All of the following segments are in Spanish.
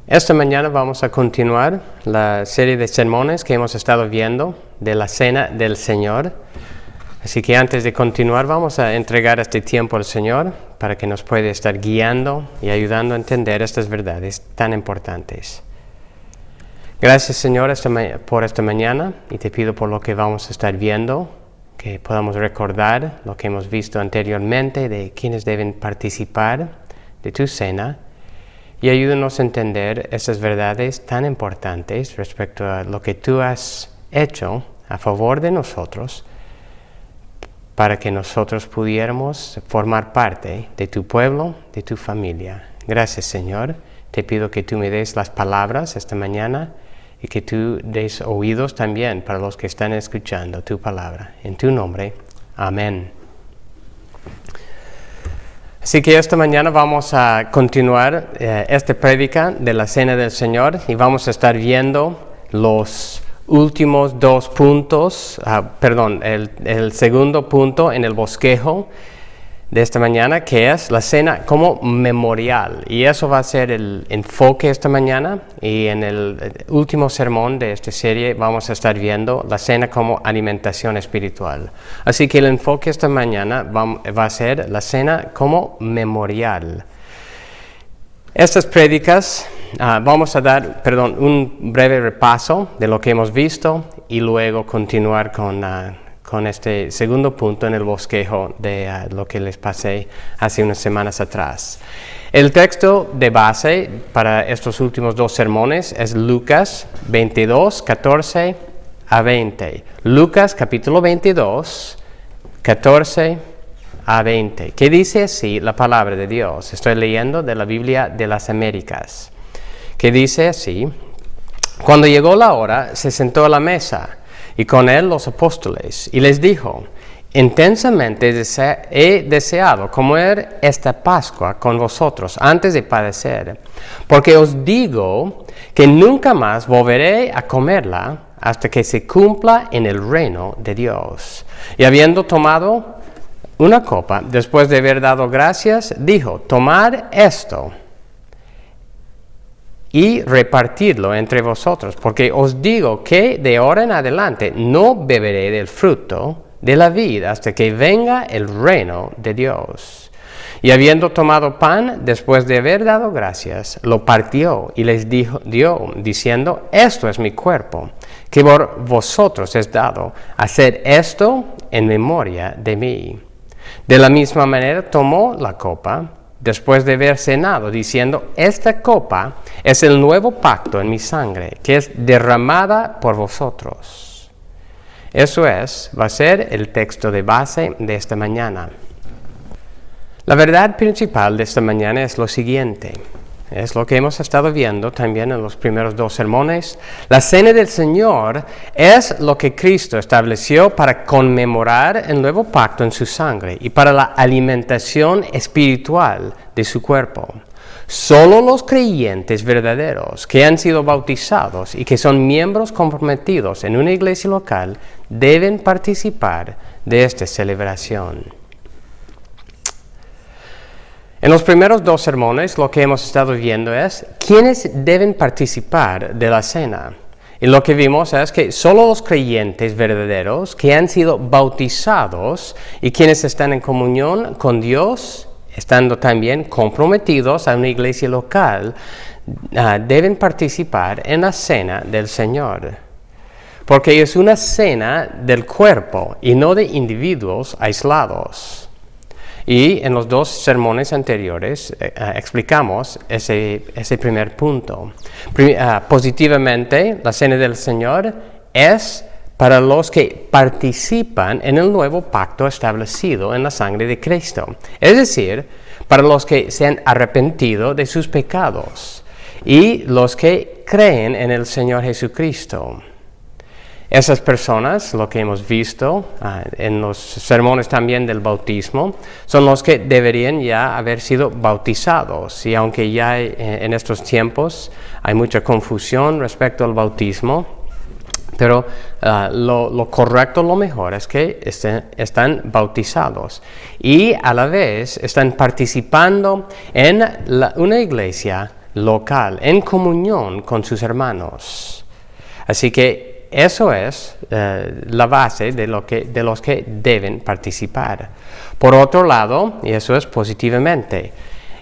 Esta mañana vamos a continuar la serie de sermones que hemos estado viendo de la Cena del Señor. Así que antes de continuar vamos a entregar este tiempo al Señor para que nos pueda estar guiando y ayudando a entender estas verdades tan importantes. Gracias, Señor, por esta mañana, y te pido por lo que vamos a estar viendo, que podamos recordar lo que hemos visto anteriormente de quienes deben participar de tu cena, y ayúdanos a entender esas verdades tan importantes respecto a lo que tú has hecho a favor de nosotros, para que nosotros pudiéramos formar parte de tu pueblo, de tu familia. Gracias, Señor. Te pido que tú me des las palabras esta mañana y que tú des oídos también para los que están escuchando tu palabra. En tu nombre, amén. Así que esta mañana vamos a continuar esta prédica de la Cena del Señor y vamos a estar viendo los últimos dos puntos, el segundo punto en el bosquejo de esta mañana, que es la cena como memorial. Y eso va a ser el enfoque esta mañana, y en el último sermón de esta serie vamos a estar viendo la cena como alimentación espiritual. Así que el enfoque esta mañana va a ser la cena como memorial. Estas prédicas vamos a dar, un breve repaso de lo que hemos visto y luego continuar con este segundo punto en el bosquejo de lo que les pasé hace unas semanas atrás. El texto de base para estos últimos dos sermones es Lucas 22, 14 a 20. Lucas capítulo 22, 14 a 20. Que dice así la palabra de Dios. Estoy leyendo de la Biblia de las Américas. Que dice así: cuando llegó la hora, se sentó a la mesa, y con él los apóstoles, y les dijo: intensamente he deseado comer esta Pascua con vosotros antes de padecer, porque os digo que nunca más volveré a comerla hasta que se cumpla en el reino de Dios. Y habiendo tomado una copa, después de haber dado gracias, dijo: tomad esto y repartidlo entre vosotros, porque os digo que de ahora en adelante no beberé del fruto de la vid hasta que venga el reino de Dios. Y habiendo tomado pan, después de haber dado gracias, lo partió y les dio, diciendo: esto es mi cuerpo, que por vosotros es dado. Haced esto en memoria de mí. De la misma manera tomó la copa, después de haber cenado, diciendo: esta copa es el nuevo pacto en mi sangre, que es derramada por vosotros. Eso va a ser el texto de base de esta mañana. La verdad principal de esta mañana es lo siguiente. Es lo que hemos estado viendo también en los primeros dos sermones. La Cena del Señor es lo que Cristo estableció para conmemorar el nuevo pacto en su sangre y para la alimentación espiritual de su cuerpo. Solo los creyentes verdaderos que han sido bautizados y que son miembros comprometidos en una iglesia local deben participar de esta celebración. En los primeros dos sermones lo que hemos estado viendo es quiénes deben participar de la cena. Y lo que vimos es que solo los creyentes verdaderos que han sido bautizados y quienes están en comunión con Dios, estando también comprometidos a una iglesia local, deben participar en la cena del Señor. Porque es una cena del cuerpo y no de individuos aislados. Y en los dos sermones anteriores explicamos ese primer punto. Positivamente, la Cena del Señor es para los que participan en el nuevo pacto establecido en la sangre de Cristo. Es decir, para los que se han arrepentido de sus pecados y los que creen en el Señor Jesucristo. Esas personas, lo que hemos visto en los sermones también del bautismo, son los que deberían ya haber sido bautizados. Y aunque ya en estos tiempos hay mucha confusión respecto al bautismo, pero lo correcto, lo mejor es que están bautizados y a la vez están participando en una iglesia local, en comunión con sus hermanos. Así que eso es la base de los que deben participar. Por otro lado, y eso es positivamente,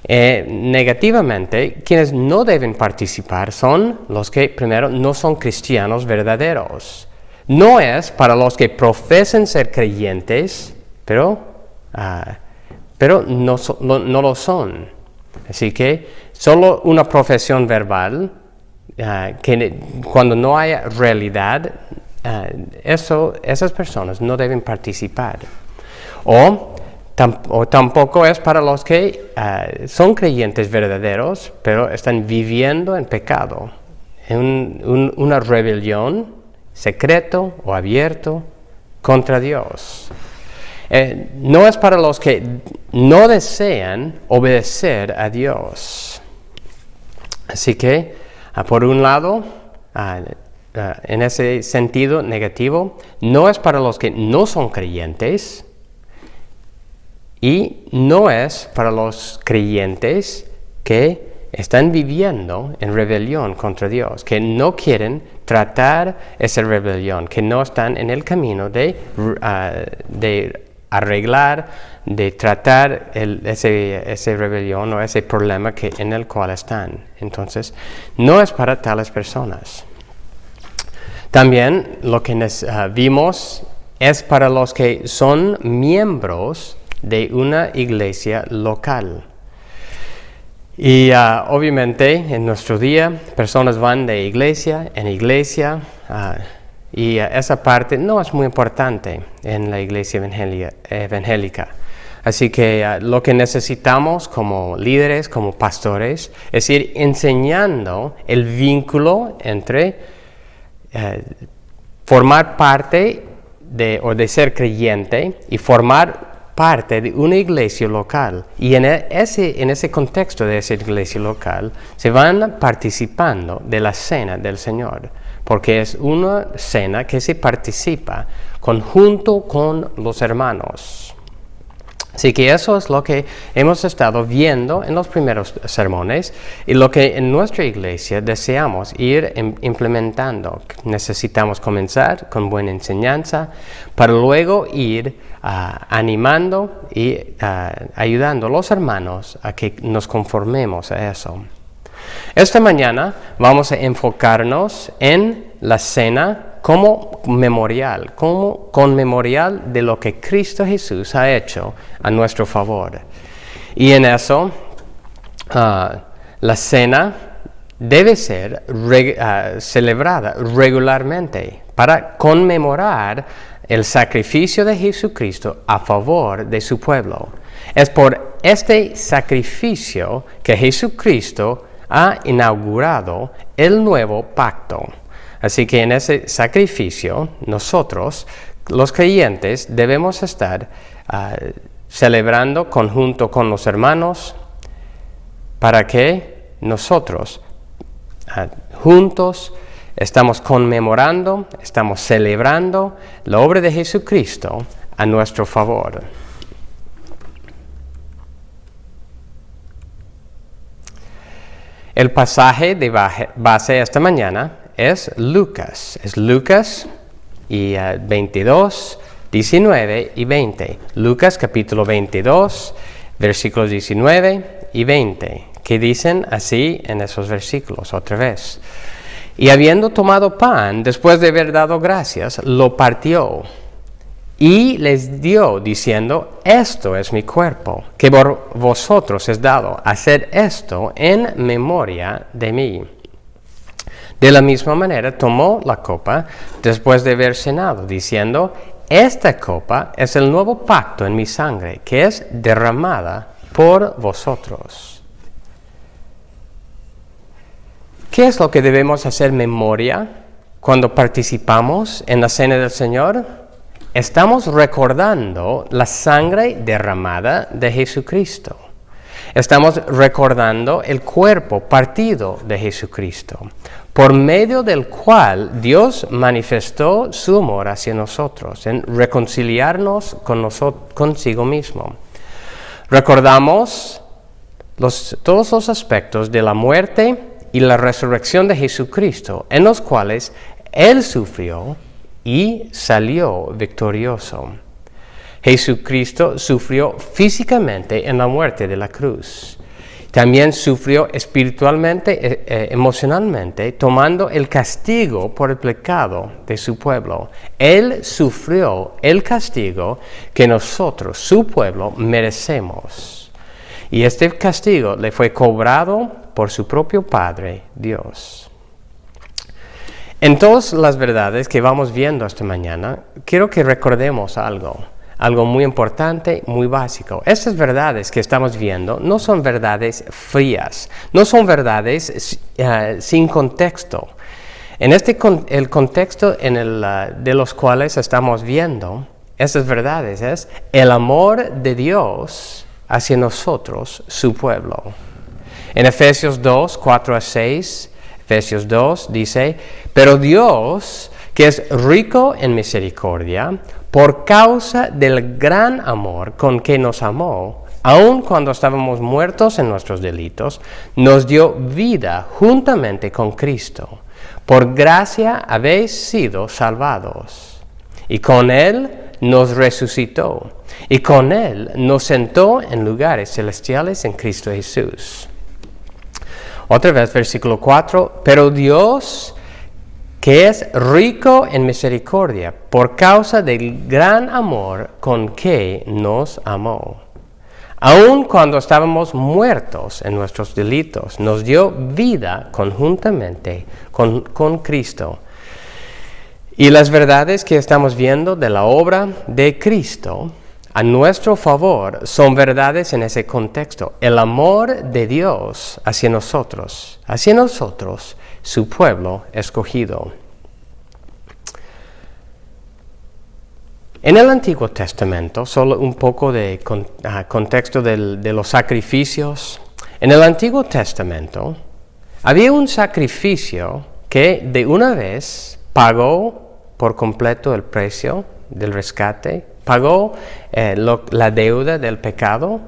negativamente, quienes no deben participar son los que primero no son cristianos verdaderos. No es para los que profesan ser creyentes, pero no lo son. Así que solo una profesión verbal, que cuando no haya realidad, esas personas no deben participar. O tampoco es para los que son creyentes verdaderos, pero están viviendo en pecado, en una rebelión, secreto o abierto, contra Dios. No es para los que no desean obedecer a Dios. Así que, por un lado, en ese sentido negativo, no es para los que no son creyentes y no es para los creyentes que están viviendo en rebelión contra Dios, que no quieren tratar esa rebelión, que no están en el camino de arreglar, de tratar ese rebelión o ese problema en el cual están. Entonces, no es para tales personas. También lo que vimos es para los que son miembros de una iglesia local. Y obviamente en nuestro día personas van de iglesia en iglesia y esa parte no es muy importante en la iglesia evangélica. Así que lo que necesitamos como líderes, como pastores, es ir enseñando el vínculo entre formar parte de ser creyente y formar parte de una iglesia local. Y en ese contexto de esa iglesia local se van participando de la cena del Señor, porque es una cena que se participa junto con los hermanos. Así que eso es lo que hemos estado viendo en los primeros sermones y lo que en nuestra iglesia deseamos ir implementando. Necesitamos comenzar con buena enseñanza para luego ir animando y ayudando a los hermanos a que nos conformemos a eso. Esta mañana vamos a enfocarnos en la cena como memorial de lo que Cristo Jesús ha hecho a nuestro favor. Y en eso, la cena debe ser celebrada regularmente para conmemorar el sacrificio de Jesucristo a favor de su pueblo. Es por este sacrificio que Jesucristo ha inaugurado el nuevo pacto. Así que en ese sacrificio, nosotros, los creyentes, debemos estar celebrando conjunto con los hermanos para que nosotros juntos estamos conmemorando, estamos celebrando la obra de Jesucristo a nuestro favor. El pasaje de base esta mañana es Lucas y 22, 19 y 20. Lucas capítulo 22, versículos 19 y 20, que dicen así en esos versículos otra vez. Y habiendo tomado pan, después de haber dado gracias, lo partió y les dio, diciendo: esto es mi cuerpo, que por vosotros es dado. Haced esto en memoria de mí. De la misma manera tomó la copa después de haber cenado, diciendo: esta copa es el nuevo pacto en mi sangre, que es derramada por vosotros. ¿Qué es lo que debemos hacer memoria cuando participamos en la cena del Señor? Estamos recordando la sangre derramada de Jesucristo. Estamos recordando el cuerpo partido de Jesucristo, por medio del cual Dios manifestó su amor hacia nosotros, en reconciliarnos consigo mismo. Recordamos todos los aspectos de la muerte y la resurrección de Jesucristo, en los cuales Él sufrió y salió victorioso. Jesucristo sufrió físicamente en la muerte de la cruz. También sufrió espiritualmente, emocionalmente, tomando el castigo por el pecado de su pueblo. Él sufrió el castigo que nosotros, su pueblo, merecemos. Y este castigo le fue cobrado por su propio Padre, Dios. En todas las verdades que vamos viendo esta mañana, quiero que recordemos algo muy importante, muy básico. Estas verdades que estamos viendo no son verdades frías, no son verdades sin contexto. En el contexto de los cuales estamos viendo estas verdades es el amor de Dios hacia nosotros, su pueblo. En Efesios 2, 4 a 6, Efesios 2 dice, pero Dios, que es rico en misericordia, por causa del gran amor con que nos amó, aun cuando estábamos muertos en nuestros delitos, nos dio vida juntamente con Cristo. Por gracia habéis sido salvados. Y con Él nos resucitó. Y con Él nos sentó en lugares celestiales en Cristo Jesús. Otra vez, versículo 4. Pero Dios, que es rico en misericordia, por causa del gran amor con que nos amó. Aun cuando estábamos muertos en nuestros delitos, nos dio vida conjuntamente con Cristo. Y las verdades que estamos viendo de la obra de Cristo a nuestro favor son verdades en ese contexto. El amor de Dios hacia nosotros, su pueblo escogido. En el Antiguo Testamento, solo un poco de contexto de los sacrificios. En el Antiguo Testamento había un sacrificio que de una vez pagó por completo el precio del rescate, pagó la deuda del pecado.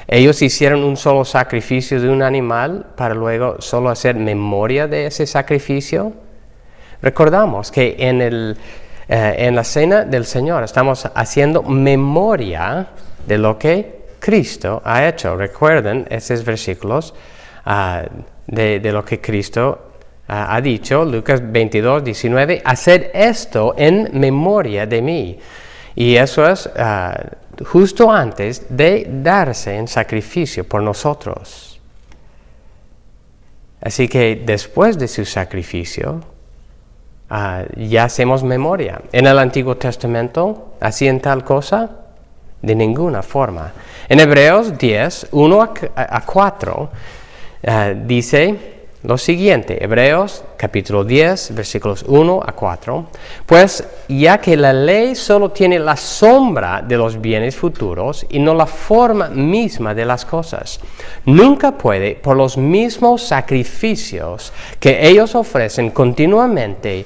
Ellos hicieron un solo sacrificio de un animal para luego solo hacer memoria de ese sacrificio. Recordamos que en la cena del Señor estamos haciendo memoria de lo que Cristo ha hecho. Recuerden esos versículos de lo que Cristo ha dicho, Lucas 22, 19, haced esto en memoria de mí. Y eso es justo antes de darse en sacrificio por nosotros. Así que después de su sacrificio, ya hacemos memoria. En el Antiguo Testamento, ¿hacían tal cosa? De ninguna forma. En Hebreos 10, 1 a 4, dice lo siguiente, Hebreos capítulo 10, versículos 1 a 4, pues ya que la ley solo tiene la sombra de los bienes futuros y no la forma misma de las cosas, nunca puede, por los mismos sacrificios que ellos ofrecen continuamente,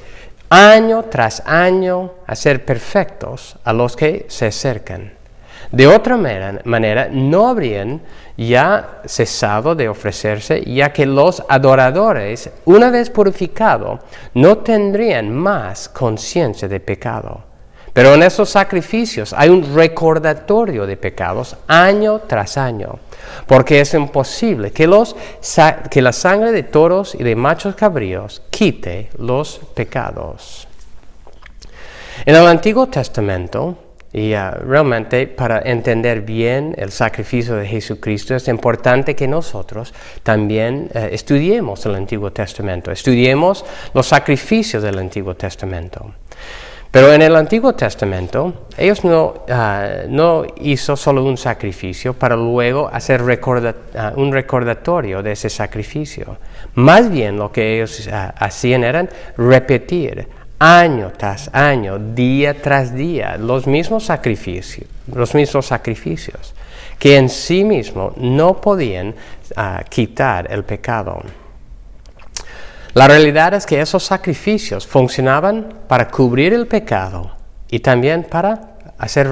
año tras año, hacer perfectos a los que se acercan. De otra manera, no habrían ya cesado de ofrecerse, ya que los adoradores, una vez purificados, no tendrían más conciencia de pecado. Pero en esos sacrificios hay un recordatorio de pecados año tras año, porque es imposible que la sangre de toros y de machos cabríos quite los pecados. En el Antiguo Testamento, y realmente para entender bien el sacrificio de Jesucristo es importante que nosotros también estudiemos el Antiguo Testamento, estudiemos los sacrificios del Antiguo Testamento. Pero en el Antiguo Testamento, ellos no hizo solo un sacrificio para luego hacer un recordatorio de ese sacrificio. Más bien lo que ellos hacían era repetir año tras año, día tras día, los mismos sacrificios, que en sí mismos no podían quitar el pecado. La realidad es que esos sacrificios funcionaban para cubrir el pecado y también para hacer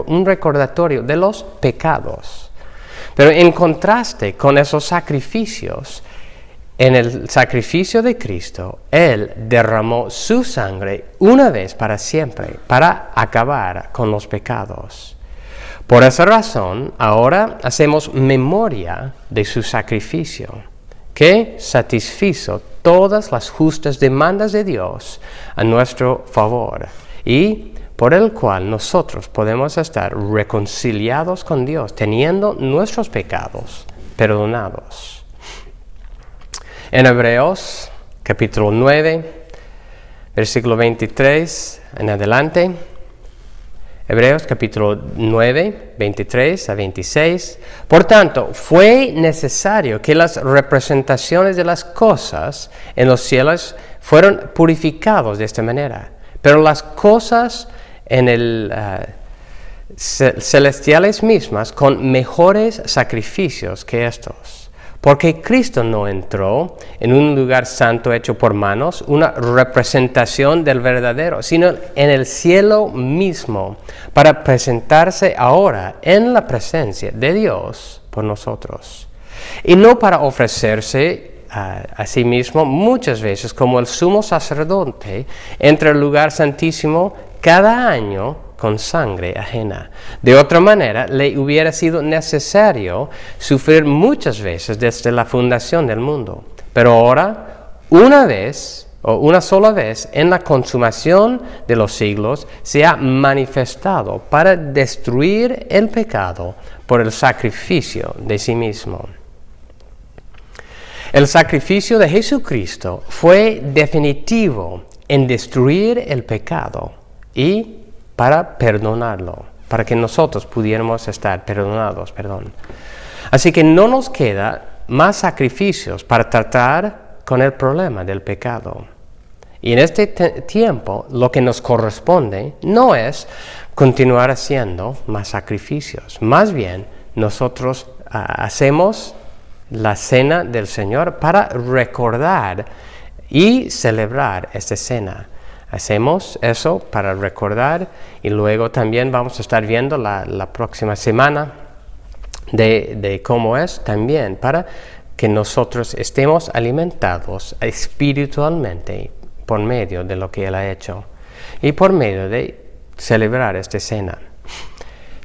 un recordatorio de los pecados. Pero en contraste con esos sacrificios, en el sacrificio de Cristo, Él derramó su sangre una vez para siempre, para acabar con los pecados. Por esa razón, ahora hacemos memoria de su sacrificio, que satisfizo todas las justas demandas de Dios a nuestro favor, y por el cual nosotros podemos estar reconciliados con Dios, teniendo nuestros pecados perdonados. En Hebreos, capítulo 9, versículo 23 en adelante. Hebreos, capítulo 9, 23 a 26. Por tanto, fue necesario que las representaciones de las cosas en los cielos fueran purificados de esta manera. Pero las cosas en el celestiales mismas con mejores sacrificios que estos. Porque Cristo no entró en un lugar santo hecho por manos, una representación del verdadero, sino en el cielo mismo, para presentarse ahora en la presencia de Dios por nosotros. Y no para ofrecerse a sí mismo muchas veces como el sumo sacerdote entre el lugar santísimo cada año con sangre ajena. De otra manera, le hubiera sido necesario sufrir muchas veces desde la fundación del mundo. Pero ahora, una vez, o una sola vez, en la consumación de los siglos, se ha manifestado para destruir el pecado por el sacrificio de sí mismo. El sacrificio de Jesucristo fue definitivo en destruir el pecado y para perdonarlo, para que nosotros pudiéramos estar perdonados, Así que no nos queda más sacrificios para tratar con el problema del pecado. Y en este tiempo lo que nos corresponde no es continuar haciendo más sacrificios. Más bien, nosotros hacemos la cena del Señor para recordar y celebrar esta cena. Hacemos eso para recordar y luego también vamos a estar viendo la próxima semana de cómo es también para que nosotros estemos alimentados espiritualmente por medio de lo que Él ha hecho y por medio de celebrar esta cena.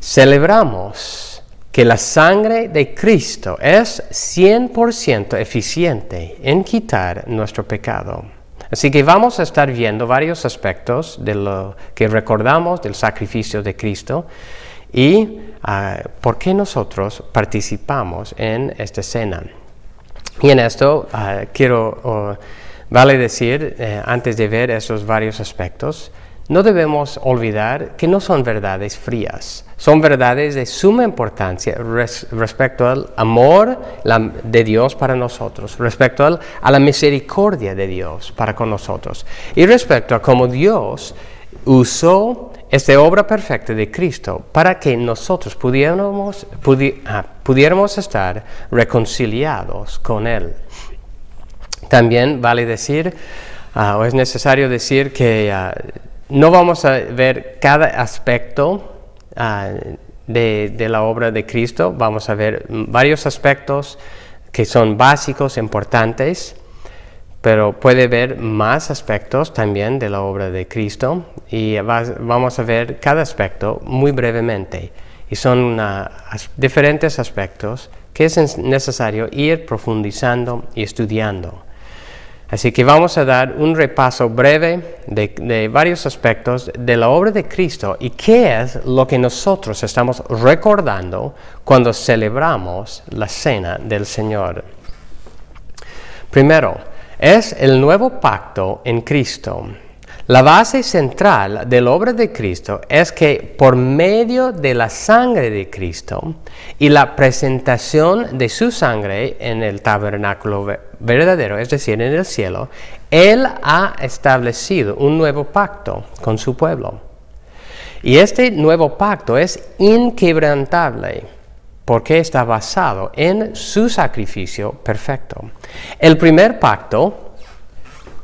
Celebramos que la sangre de Cristo es 100% eficiente en quitar nuestro pecado. Así que vamos a estar viendo varios aspectos de lo que recordamos del sacrificio de Cristo y por qué nosotros participamos en esta cena. Y en esto vale decir, antes de ver esos varios aspectos, no debemos olvidar que no son verdades frías, son verdades de suma importancia respecto al amor de Dios para nosotros, respecto a la misericordia de Dios para con nosotros y respecto a cómo Dios usó esta obra perfecta de Cristo para que nosotros pudiéramos estar reconciliados con Él. También vale decir, o es necesario decir que no vamos a ver cada aspecto de la obra de Cristo. Vamos a ver varios aspectos que son básicos, importantes, pero puede haber más aspectos también de la obra de Cristo y vamos a ver cada aspecto muy brevemente. Y son diferentes aspectos que es necesario ir profundizando y estudiando. Así que vamos a dar un repaso breve de varios aspectos de la obra de Cristo y qué es lo que nosotros estamos recordando cuando celebramos la cena del Señor. Primero, es el nuevo pacto en Cristo. La base central de la obra de Cristo es que por medio de la sangre de Cristo y la presentación de su sangre en el tabernáculo verdadero, es decir, en el cielo, Él ha establecido un nuevo pacto con su pueblo. Y este nuevo pacto es inquebrantable porque está basado en su sacrificio perfecto. El primer pacto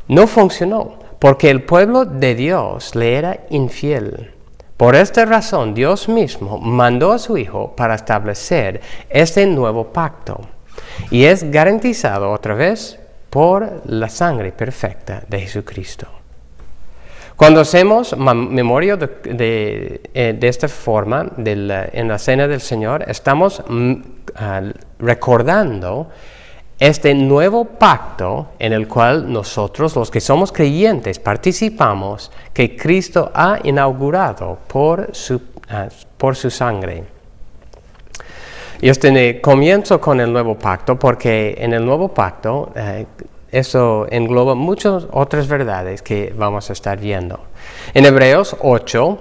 no funcionó porque el pueblo de Dios le era infiel. Por esta razón, Dios mismo mandó a su Hijo para establecer este nuevo pacto. Y es garantizado otra vez por la sangre perfecta de Jesucristo. Cuando hacemos memoria de esta forma en la Cena del Señor, estamos recordando este nuevo pacto en el cual nosotros, los que somos creyentes, participamos, que Cristo ha inaugurado por su sangre. Y comienzo con el nuevo pacto porque en el nuevo pacto eso engloba muchas otras verdades que vamos a estar viendo. En Hebreos 8,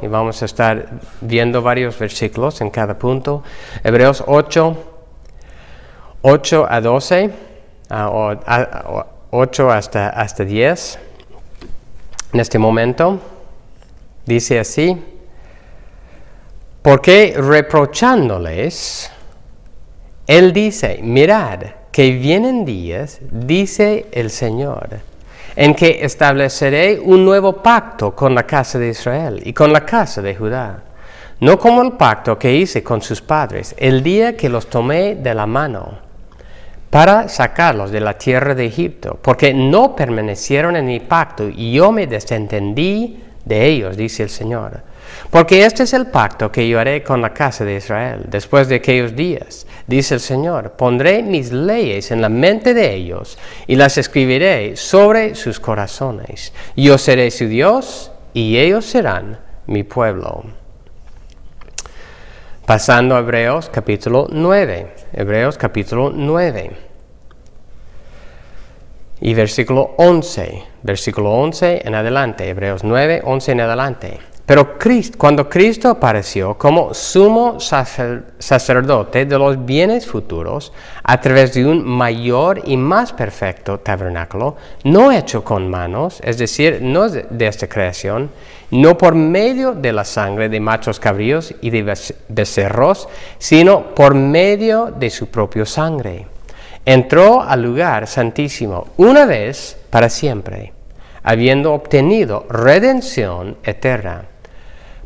y vamos a estar viendo varios versículos en cada punto. Hebreos 8 a 12, 8 hasta 10. En este momento dice así: porque reprochándoles, él dice, mirad, que vienen días, dice el Señor, en que estableceré un nuevo pacto con la casa de Israel y con la casa de Judá, no como el pacto que hice con sus padres, el día que los tomé de la mano, para sacarlos de la tierra de Egipto, porque no permanecieron en mi pacto, y yo me desentendí de ellos, dice el Señor. Porque este es el pacto que yo haré con la casa de Israel después de aquellos días, dice el Señor. Pondré mis leyes en la mente de ellos y las escribiré sobre sus corazones. Yo seré su Dios y ellos serán mi pueblo. Pasando a Hebreos capítulo 9. Hebreos capítulo 9. Y versículo 11. Versículo 11 en adelante. Hebreos 9, 11 en adelante. Pero cuando Cristo apareció como sumo sacerdote de los bienes futuros, a través de un mayor y más perfecto tabernáculo, no hecho con manos, es decir, no de esta creación, no por medio de la sangre de machos cabríos y de becerros, sino por medio de su propia sangre, entró al lugar santísimo una vez para siempre, habiendo obtenido redención eterna.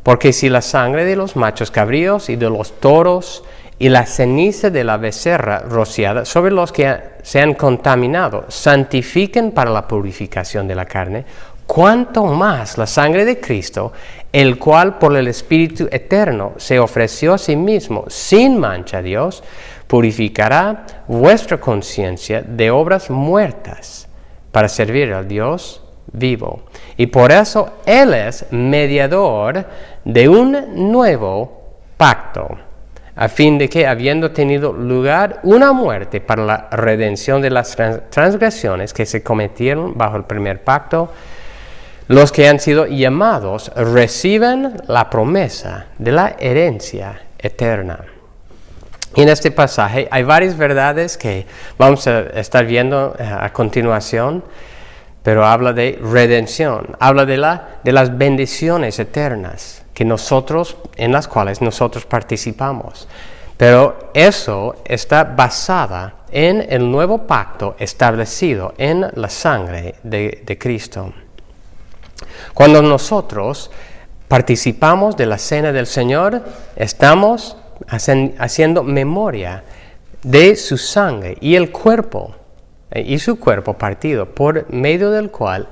Porque si la sangre de los machos cabríos y de los toros y la ceniza de la becerra rociada sobre los que se han contaminado santifican para la purificación de la carne, cuánto más la sangre de Cristo, el cual por el Espíritu eterno se ofreció a sí mismo sin mancha a Dios, purificará vuestra conciencia de obras muertas para servir al Dios vivo. Y por eso Él es mediador de un nuevo pacto, a fin de que, habiendo tenido lugar una muerte para la redención de las transgresiones que se cometieron bajo el primer pacto, los que han sido llamados reciben la promesa de la herencia eterna. Y en este pasaje hay varias verdades que vamos a estar viendo a continuación, pero habla de redención, habla de las bendiciones eternas en las cuales nosotros participamos. Pero eso está basada en el nuevo pacto establecido en la sangre de Cristo. Cuando nosotros participamos de la cena del Señor, estamos haciendo memoria de su sangre y el cuerpo, y su cuerpo partido, por medio del cual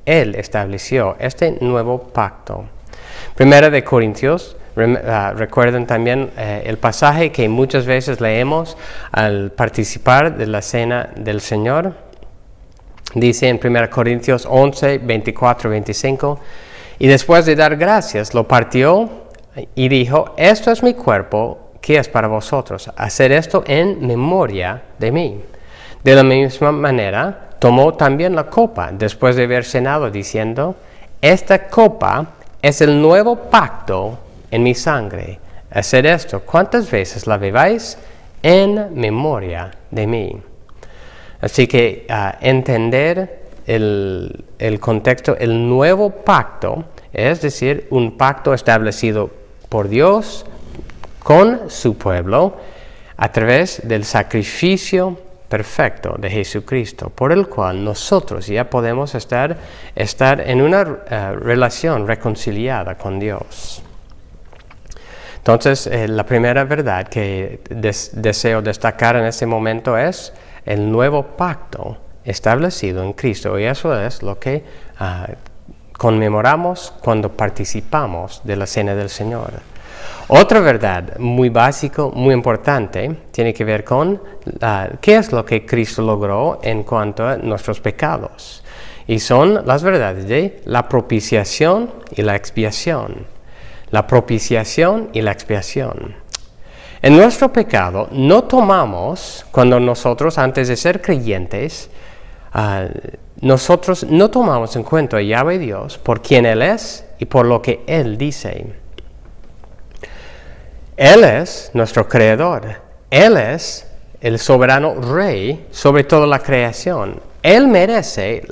Él estableció este nuevo pacto. Primera de Corintios, recuerden también el pasaje que muchas veces leemos al participar de la cena del Señor. Dice en 1 Corintios 11, 24, 25, y después de dar gracias, lo partió y dijo, esto es mi cuerpo, que es para vosotros, hacer esto en memoria de mí. De la misma manera, tomó también la copa, después de haber cenado, diciendo, esta copa es el nuevo pacto en mi sangre. Hacer esto, ¿cuántas veces la bebáis? En memoria de mí. Así que entender el contexto, el nuevo pacto, es decir, un pacto establecido por Dios con su pueblo a través del sacrificio perfecto de Jesucristo, por el cual nosotros ya podemos estar en una relación reconciliada con Dios. Entonces, la primera verdad que deseo destacar en este momento es el nuevo pacto establecido en Cristo, y eso es lo que conmemoramos cuando participamos de la Cena del Señor. Otra verdad muy básica, muy importante, tiene que ver con qué es lo que Cristo logró en cuanto a nuestros pecados. Y son las verdades de la propiciación y la expiación. La propiciación y la expiación. En nuestro pecado no tomamos, cuando nosotros antes de ser creyentes, nosotros no tomamos en cuenta a Yahweh Dios por quien Él es y por lo que Él dice. Él es nuestro creador. Él es el soberano rey sobre toda la creación. Él merece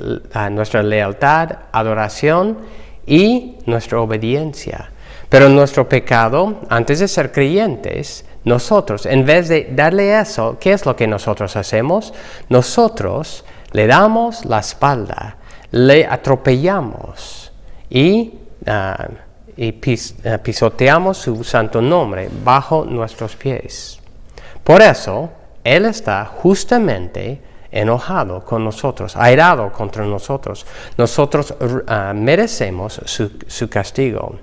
nuestra lealtad, adoración y nuestra obediencia. Pero nuestro pecado, antes de ser creyentes, nosotros, en vez de darle eso, ¿qué es lo que nosotros hacemos? Nosotros le damos la espalda, le atropellamos y pisoteamos su santo nombre bajo nuestros pies. Por eso, Él está justamente enojado con nosotros, airado contra nosotros. Nosotros merecemos su castigo.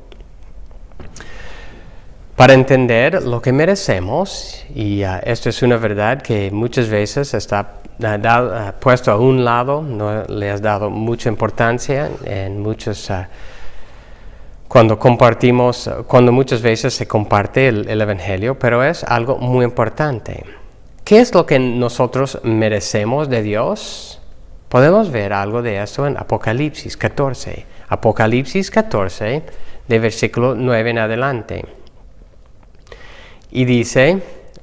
Para entender lo que merecemos, y esto es una verdad que muchas veces está puesto a un lado, no le has dado mucha importancia en muchos cuando muchas veces se comparte el Evangelio, pero es algo muy importante. ¿Qué es lo que nosotros merecemos de Dios? Podemos ver algo de esto en Apocalipsis 14. Apocalipsis 14, de versículo 9 en adelante. Y dice,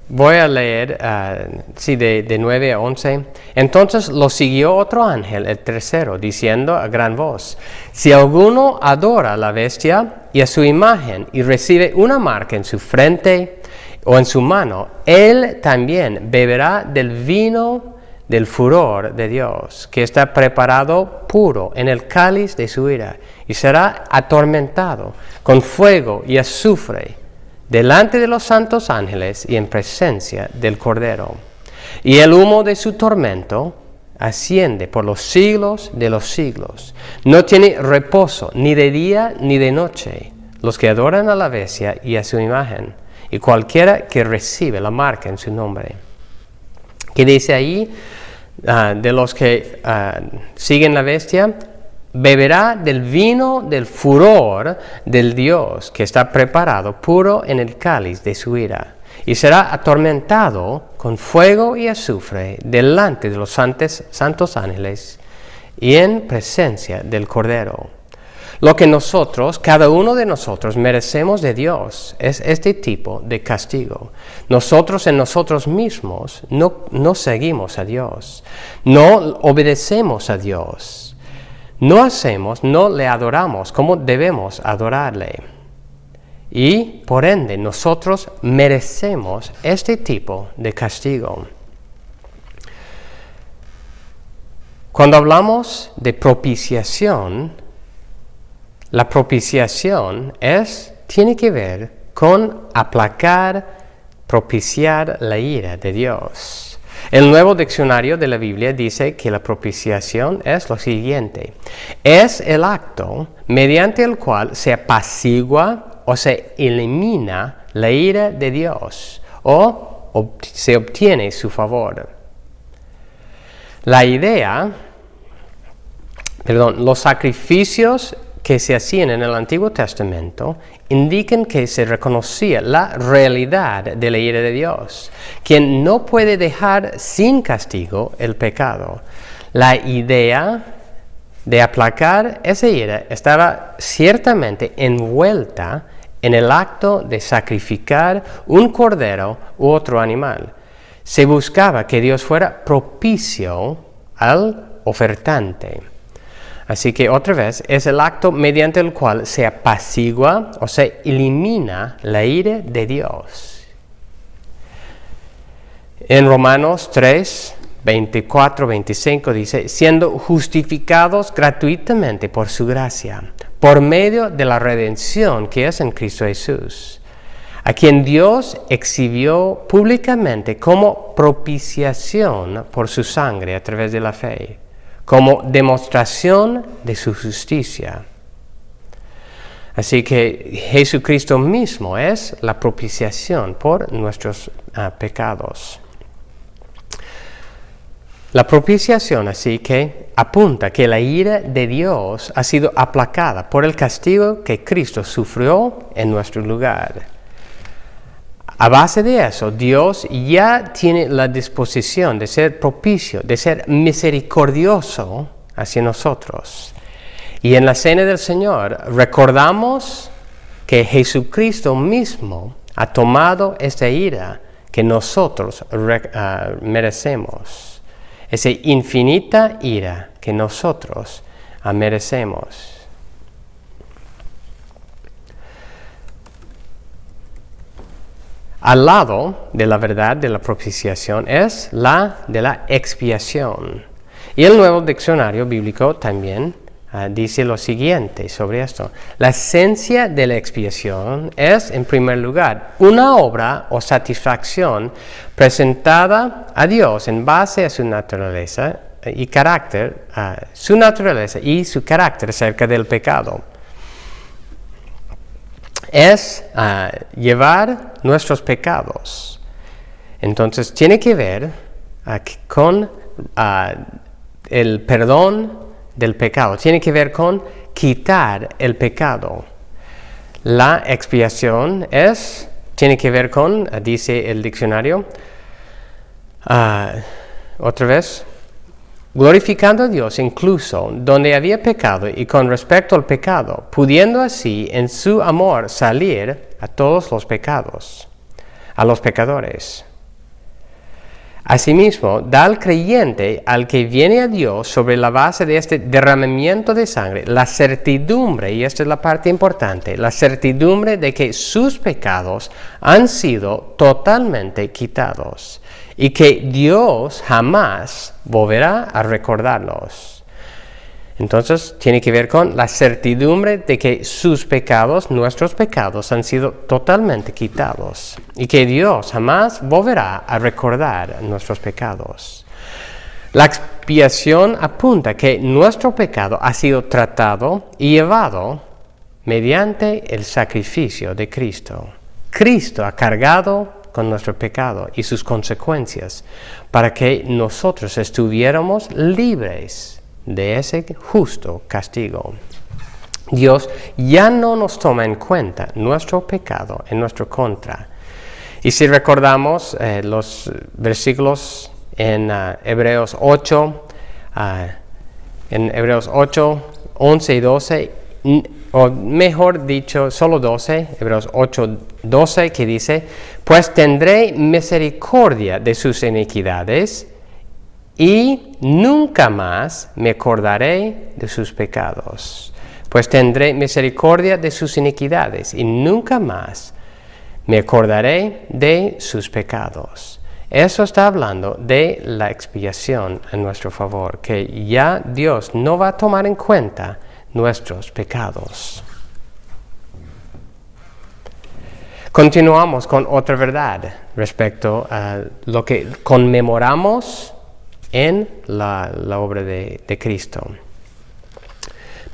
voy a leer, de 9 a 11. Entonces lo siguió otro ángel, el tercero, diciendo a gran voz, si alguno adora a la bestia y a su imagen y recibe una marca en su frente o en su mano, él también beberá del vino del furor de Dios, que está preparado puro en el cáliz de su ira, y será atormentado con fuego y azufre delante de los santos ángeles y en presencia del Cordero. Y el humo de su tormento asciende por los siglos de los siglos. No tiene reposo ni de día ni de noche los que adoran a la bestia y a su imagen, y cualquiera que recibe la marca en su nombre. ¿Qué dice ahí? De los que siguen la bestia, beberá del vino del furor del Dios que está preparado puro en el cáliz de su ira, y será atormentado con fuego y azufre delante de los santos ángeles y en presencia del Cordero. Lo que nosotros, cada uno de nosotros, merecemos de Dios es este tipo de castigo. Nosotros en nosotros mismos no seguimos a Dios, no obedecemos a Dios. No le adoramos como debemos adorarle. Y, por ende, nosotros merecemos este tipo de castigo. Cuando hablamos de propiciación, la propiciación tiene que ver con propiciar la ira de Dios. El Nuevo Diccionario de la Biblia dice que la propiciación es lo siguiente: es el acto mediante el cual se apacigua o se elimina la ira de Dios o se obtiene su favor. Los sacrificios que se hacían en el Antiguo Testamento indican que se reconocía la realidad de la ira de Dios, quien no puede dejar sin castigo el pecado. La idea de aplacar esa ira estaba ciertamente envuelta en el acto de sacrificar un cordero u otro animal. Se buscaba que Dios fuera propicio al ofertante. Así que otra vez es el acto mediante el cual se apacigua o se elimina la ira de Dios. En Romanos 3, 24, 25 dice, siendo justificados gratuitamente por su gracia, por medio de la redención que es en Cristo Jesús, a quien Dios exhibió públicamente como propiciación por su sangre a través de la fe, como demostración de su justicia. Así que Jesucristo mismo es la propiciación por nuestros pecados. La propiciación así que apunta que la ira de Dios ha sido aplacada por el castigo que Cristo sufrió en nuestro lugar. A base de eso, Dios ya tiene la disposición de ser propicio, de ser misericordioso hacia nosotros. Y en la cena del Señor recordamos que Jesucristo mismo ha tomado esta ira que nosotros merecemos. Esa infinita ira que nosotros merecemos. Al lado de la verdad de la propiciación es la de la expiación. Y el Nuevo Diccionario Bíblico también dice lo siguiente sobre esto. La esencia de la expiación es, en primer lugar, una obra o satisfacción presentada a Dios en base a su naturaleza y carácter, su carácter acerca del pecado. Es llevar nuestros pecados. Entonces, tiene que ver con el perdón del pecado. Tiene que ver con quitar el pecado. La expiación tiene que ver con, dice el diccionario, otra vez, glorificando a Dios incluso donde había pecado y con respecto al pecado, pudiendo así en su amor salir a todos los pecados, a los pecadores. Asimismo, da al creyente al que viene a Dios sobre la base de este derramamiento de sangre la certidumbre, y esta es la parte importante, la certidumbre de que sus pecados han sido totalmente quitados y que Dios jamás volverá a recordarlos. Entonces, tiene que ver con la certidumbre de que sus pecados, nuestros pecados, han sido totalmente quitados y que Dios jamás volverá a recordar nuestros pecados. La expiación apunta que nuestro pecado ha sido tratado y llevado mediante el sacrificio de Cristo. Cristo ha cargado con nuestro pecado y sus consecuencias para que nosotros estuviéramos libres de ese justo castigo. Dios ya no nos toma en cuenta nuestro pecado en nuestra contra. Y si recordamos los versículos en Hebreos 8, 11 y 12, o mejor dicho, solo 12, Hebreos 8, 12, que dice, pues tendré misericordia de sus iniquidades y nunca más me acordaré de sus pecados. Pues tendré misericordia de sus iniquidades y nunca más me acordaré de sus pecados. Eso está hablando de la expiación en nuestro favor, que ya Dios no va a tomar en cuenta nuestros pecados. Continuamos con otra verdad respecto a lo que conmemoramos en la obra de Cristo.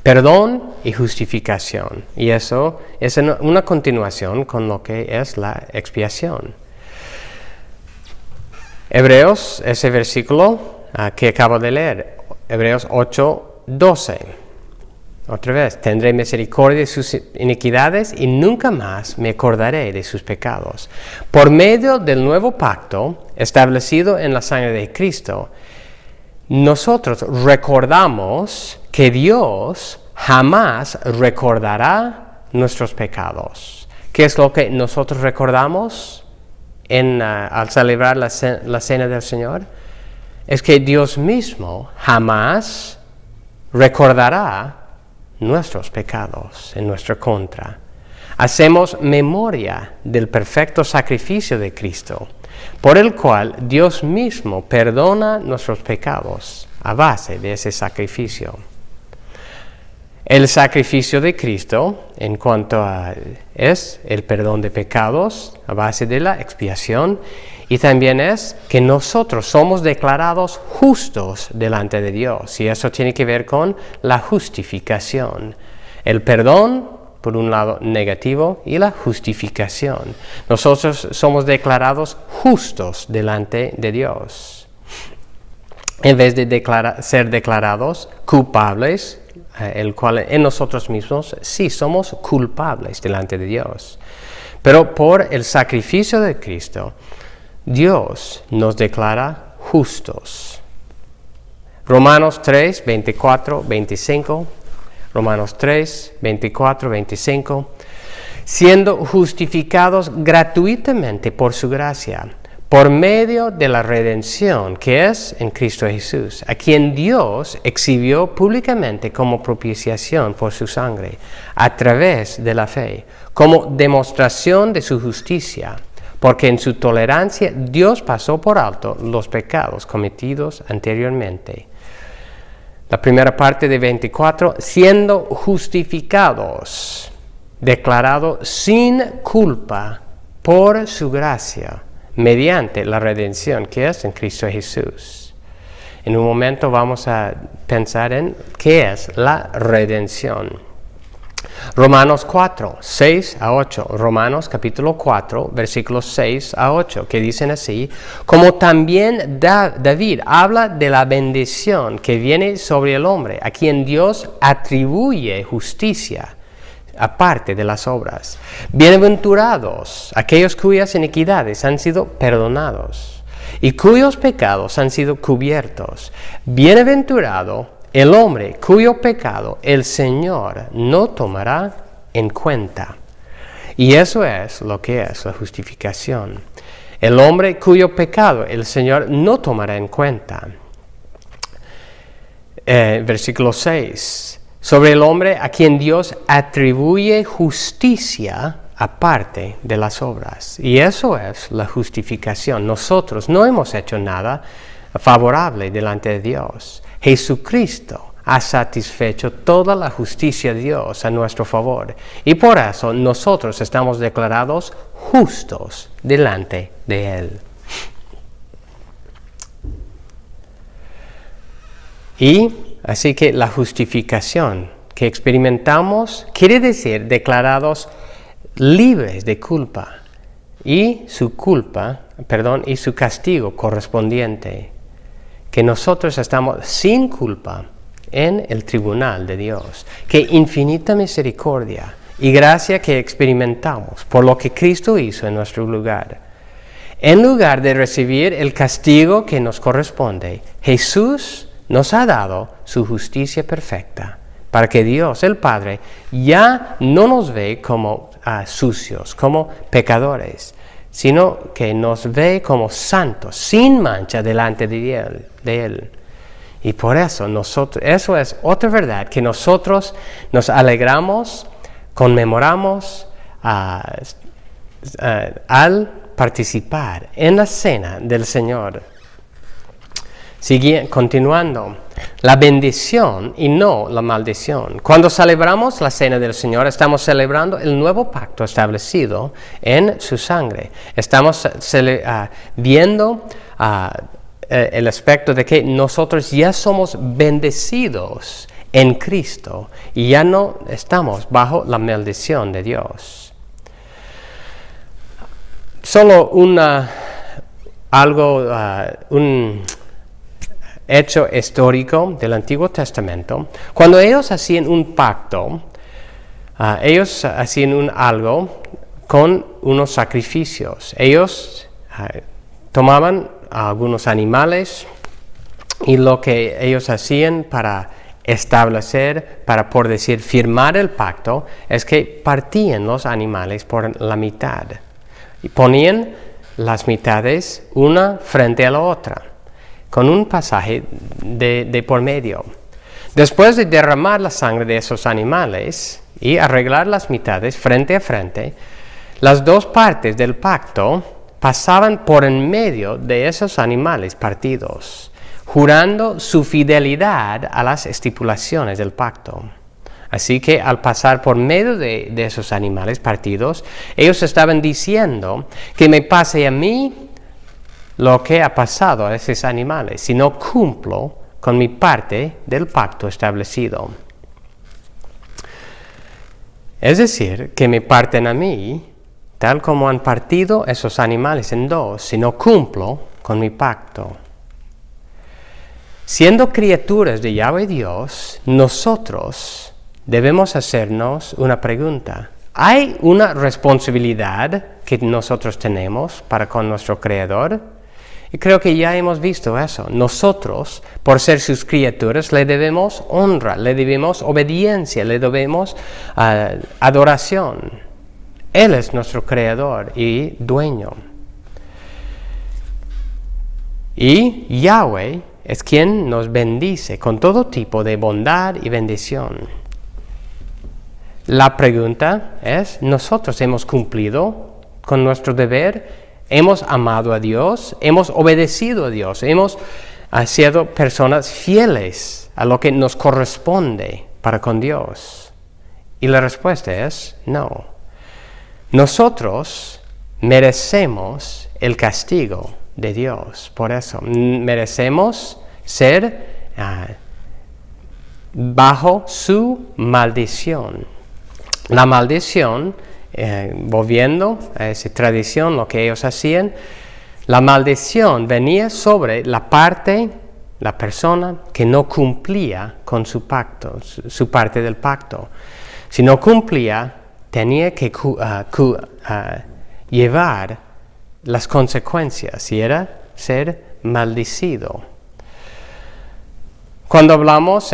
Perdón y justificación. Y eso es una continuación con lo que es la expiación. Hebreos, ese versículo que acabo de leer, Hebreos 8, 12. Otra vez, tendré misericordia de sus iniquidades y nunca más me acordaré de sus pecados. Por medio del nuevo pacto establecido en la sangre de Cristo, nosotros recordamos que Dios jamás recordará nuestros pecados. ¿Qué es lo que nosotros recordamos al celebrar la cena del Señor? Es que Dios mismo jamás recordará nuestros pecados en nuestra contra. Hacemos memoria del perfecto sacrificio de Cristo por el cual Dios mismo perdona nuestros pecados a base de ese sacrificio. El sacrificio de Cristo, en cuanto a es el perdón de pecados a base de la expiación, y también es que nosotros somos declarados justos delante de Dios, y eso tiene que ver con la justificación. El perdón, por un lado negativo, y la justificación. Nosotros somos declarados justos delante de Dios. En vez de ser declarados culpables, el cual en nosotros mismos sí somos culpables delante de Dios. Pero por el sacrificio de Cristo, Dios nos declara justos. Romanos 3, 24, 25. Romanos 3, 24, 25. Siendo justificados gratuitamente por su gracia, por medio de la redención que es en Cristo Jesús, a quien Dios exhibió públicamente como propiciación por su sangre, a través de la fe, como demostración de su justicia, porque en su tolerancia Dios pasó por alto los pecados cometidos anteriormente. La primera parte de 24, siendo justificados, declarados sin culpa por su gracia, mediante la redención que es en Cristo Jesús. En un momento vamos a pensar en qué es la redención. Romanos 4, 6 a 8. Romanos capítulo 4, versículos 6 a 8, que dicen así: como también David habla de la bendición que viene sobre el hombre, a quien Dios atribuye justicia, aparte de las obras. Bienaventurados aquellos cuyas iniquidades han sido perdonados y cuyos pecados han sido cubiertos. Bienaventurado el hombre cuyo pecado el Señor no tomará en cuenta. Y eso es lo que es la justificación. El hombre cuyo pecado el Señor no tomará en cuenta. Versículo 6. Sobre el hombre a quien Dios atribuye justicia aparte de las obras. Y eso es la justificación. Nosotros no hemos hecho nada favorable delante de Dios. Jesucristo ha satisfecho toda la justicia de Dios a nuestro favor. Y por eso nosotros estamos declarados justos delante de Él. Y así que la justificación que experimentamos quiere decir declarados libres de culpa y su castigo correspondiente. Que nosotros estamos sin culpa en el tribunal de Dios. Que infinita misericordia y gracia que experimentamos por lo que Cristo hizo en nuestro lugar. En lugar de recibir el castigo que nos corresponde, Jesús nos ha dado su justicia perfecta, para que Dios, el Padre, ya no nos ve como sucios, como pecadores, sino que nos ve como santos, sin mancha delante de Él. Y por eso eso es otra verdad, que nosotros nos alegramos, conmemoramos al participar en la cena del Señor. Continuando, la bendición y no la maldición. Cuando celebramos la cena del Señor, estamos celebrando el nuevo pacto establecido en su sangre. Estamos viendo el aspecto de que nosotros ya somos bendecidos en Cristo y ya no estamos bajo la maldición de Dios. Solo un hecho histórico del Antiguo Testamento. Cuando ellos hacían un pacto, ellos hacían algo con unos sacrificios. Ellos tomaban algunos animales y lo que ellos hacían para establecer, por decir, firmar el pacto, es que partían los animales por la mitad y ponían las mitades una frente a la otra, con un pasaje de por medio. Después de derramar la sangre de esos animales y arreglar las mitades frente a frente, las dos partes del pacto pasaban por en medio de esos animales partidos, jurando su fidelidad a las estipulaciones del pacto. Así que al pasar por medio de esos animales partidos, ellos estaban diciendo que me pase a mí lo que ha pasado a esos animales, si no cumplo con mi parte del pacto establecido. Es decir, que me parten a mí, tal como han partido esos animales en dos, si no cumplo con mi pacto. Siendo criaturas de Yahweh Dios, nosotros debemos hacernos una pregunta. ¿Hay una responsabilidad que nosotros tenemos para con nuestro Creador? Y creo que ya hemos visto eso. Nosotros, por ser sus criaturas, le debemos honra, le debemos obediencia, le debemos adoración. Él es nuestro Creador y dueño. Y Yahweh es quien nos bendice con todo tipo de bondad y bendición. La pregunta es, ¿nosotros hemos cumplido con nuestro deber? ¿Hemos amado a Dios? ¿Hemos obedecido a Dios? ¿Hemos sido personas fieles a lo que nos corresponde para con Dios? Y la respuesta es no. Nosotros merecemos el castigo de Dios. Por eso merecemos ser bajo su maldición. La maldición, volviendo a esa tradición, lo que ellos hacían, la maldición venía sobre la persona que no cumplía con su pacto, su parte del pacto. Si no cumplía, tenía que llevar las consecuencias, y era ser maldecido. Cuando hablamos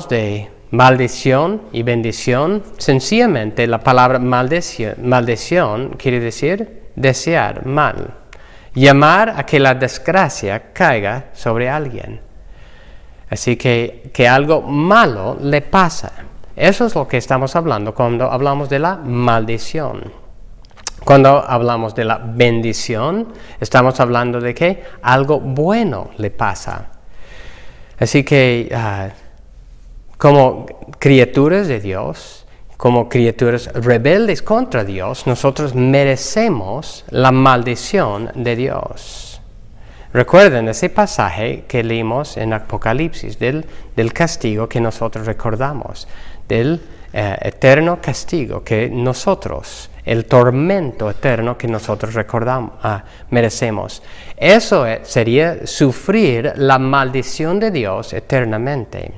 de maldición y bendición, sencillamente la palabra maldición quiere decir desear mal, llamar a que la desgracia caiga sobre alguien. Así que algo malo le pasa. Eso es lo que estamos hablando cuando hablamos de la maldición. Cuando hablamos de la bendición, estamos hablando de que algo bueno le pasa. Así que como criaturas de Dios, como criaturas rebeldes contra Dios, nosotros merecemos la maldición de Dios. Recuerden ese pasaje que leímos en Apocalipsis del castigo que nosotros recordamos, del eterno castigo que nosotros, el tormento eterno que nosotros merecemos. Eso sería sufrir la maldición de Dios eternamente.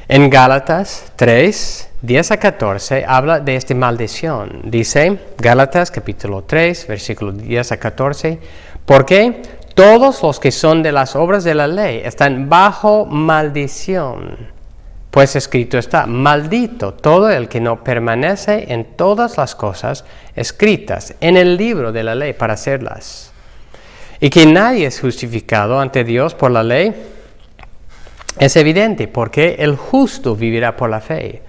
En Gálatas 3, 10 a 14, habla de esta maldición. Dice, Gálatas capítulo 3, versículo 10 a 14, porque todos los que son de las obras de la ley están bajo maldición. Pues escrito está, maldito todo el que no permanece en todas las cosas escritas en el libro de la ley para hacerlas. Y que nadie es justificado ante Dios por la ley, es evidente, porque el justo vivirá por la fe.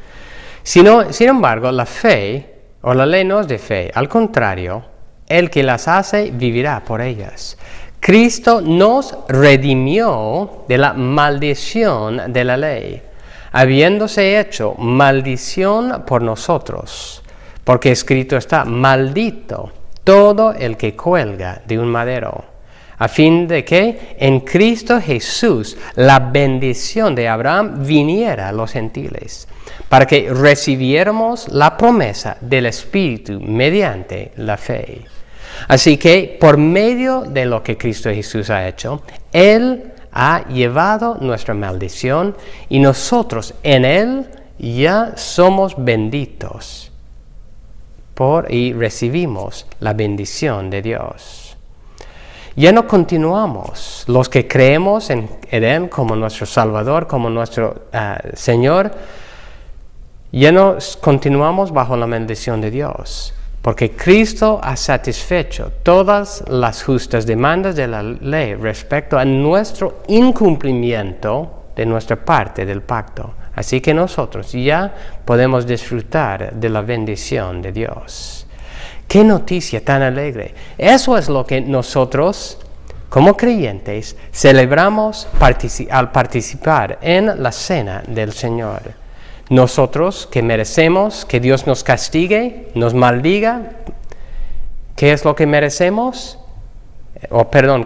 Sin embargo, la fe o la ley no es de fe. Al contrario, el que las hace vivirá por ellas. Cristo nos redimió de la maldición de la ley, habiéndose hecho maldición por nosotros, porque escrito está, maldito todo el que cuelga de un madero, a fin de que en Cristo Jesús la bendición de Abraham viniera a los gentiles, para que recibiéramos la promesa del Espíritu mediante la fe. Así que por medio de lo que Cristo Jesús ha hecho, Él ha llevado nuestra maldición y nosotros en Él ya somos benditos y recibimos la bendición de Dios. Ya no continuamos, los que creemos en Él como nuestro Salvador, como nuestro Señor, ya no continuamos bajo la bendición de Dios, porque Cristo ha satisfecho todas las justas demandas de la ley respecto a nuestro incumplimiento de nuestra parte del pacto. Así que nosotros ya podemos disfrutar de la bendición de Dios. ¡Qué noticia tan alegre! Eso es lo que nosotros, como creyentes, celebramos al participar en la cena del Señor. Nosotros que merecemos que Dios nos castigue, nos maldiga, ¿qué es lo que merecemos?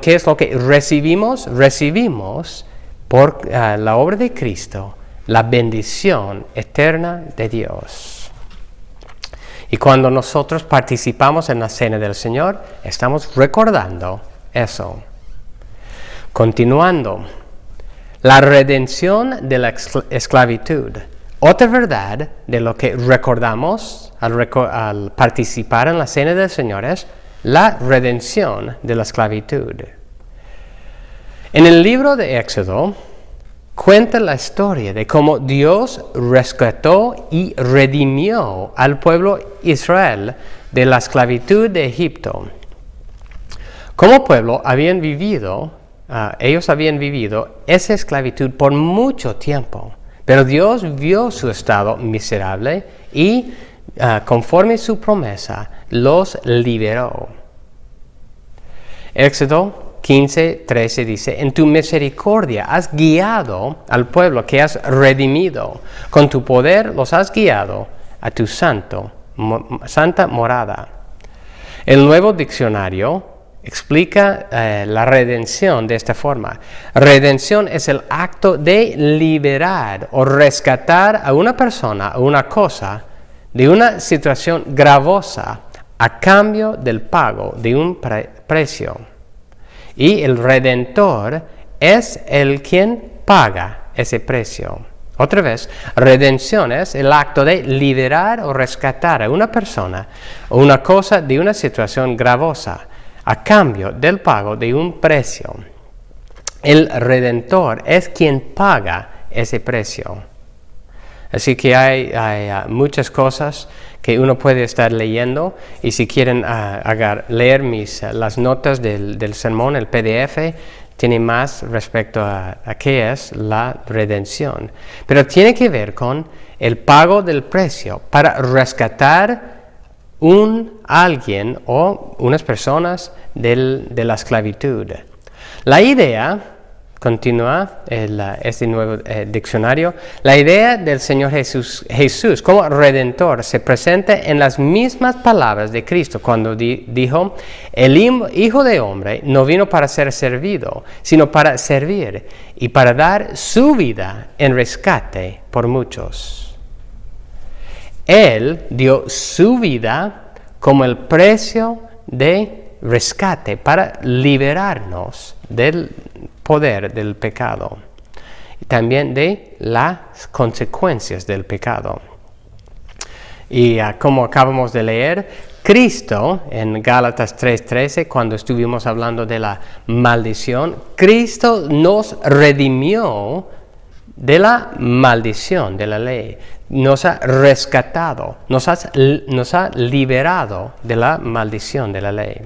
¿Qué es lo que recibimos? Recibimos por la obra de Cristo la bendición eterna de Dios. Y cuando nosotros participamos en la cena del Señor, estamos recordando eso. Continuando, la redención de la esclavitud. Otra verdad de lo que recordamos al participar en la cena del Señor es la redención de la esclavitud. En el libro de Éxodo cuenta la historia de cómo Dios rescató y redimió al pueblo Israel de la esclavitud de Egipto. Como pueblo ellos habían vivido esa esclavitud por mucho tiempo, pero Dios vio su estado miserable y conforme su promesa los liberó. Éxodo 15:13 dice: en tu misericordia has guiado al pueblo que has redimido, con tu poder los has guiado a tu santa morada. El Nuevo Diccionario explica la redención de esta forma. Redención es el acto de liberar o rescatar a una persona o una cosa de una situación gravosa a cambio del pago de un precio. Y el Redentor es el quien paga ese precio. Otra vez, redención es el acto de liberar o rescatar a una persona o una cosa de una situación gravosa a cambio del pago de un precio. El Redentor es quien paga ese precio. Así que hay muchas cosas que uno puede estar leyendo, y si quieren leer las notas del sermón, el PDF, tiene más respecto a qué es la redención. Pero tiene que ver con el pago del precio para rescatar alguien o unas personas de la esclavitud. La idea, continúa este nuevo diccionario, la idea del Señor Jesús como Redentor se presenta en las mismas palabras de Cristo cuando dijo: el Hijo de Hombre no vino para ser servido, sino para servir y para dar su vida en rescate por muchos. Él dio su vida como el precio de rescate para liberarnos del poder del pecado y también de las consecuencias del pecado. Y como acabamos de leer, Cristo en Gálatas 3:13, cuando estuvimos hablando de la maldición, Cristo nos redimió de la maldición de la ley, nos ha rescatado, nos ha liberado de la maldición de la ley.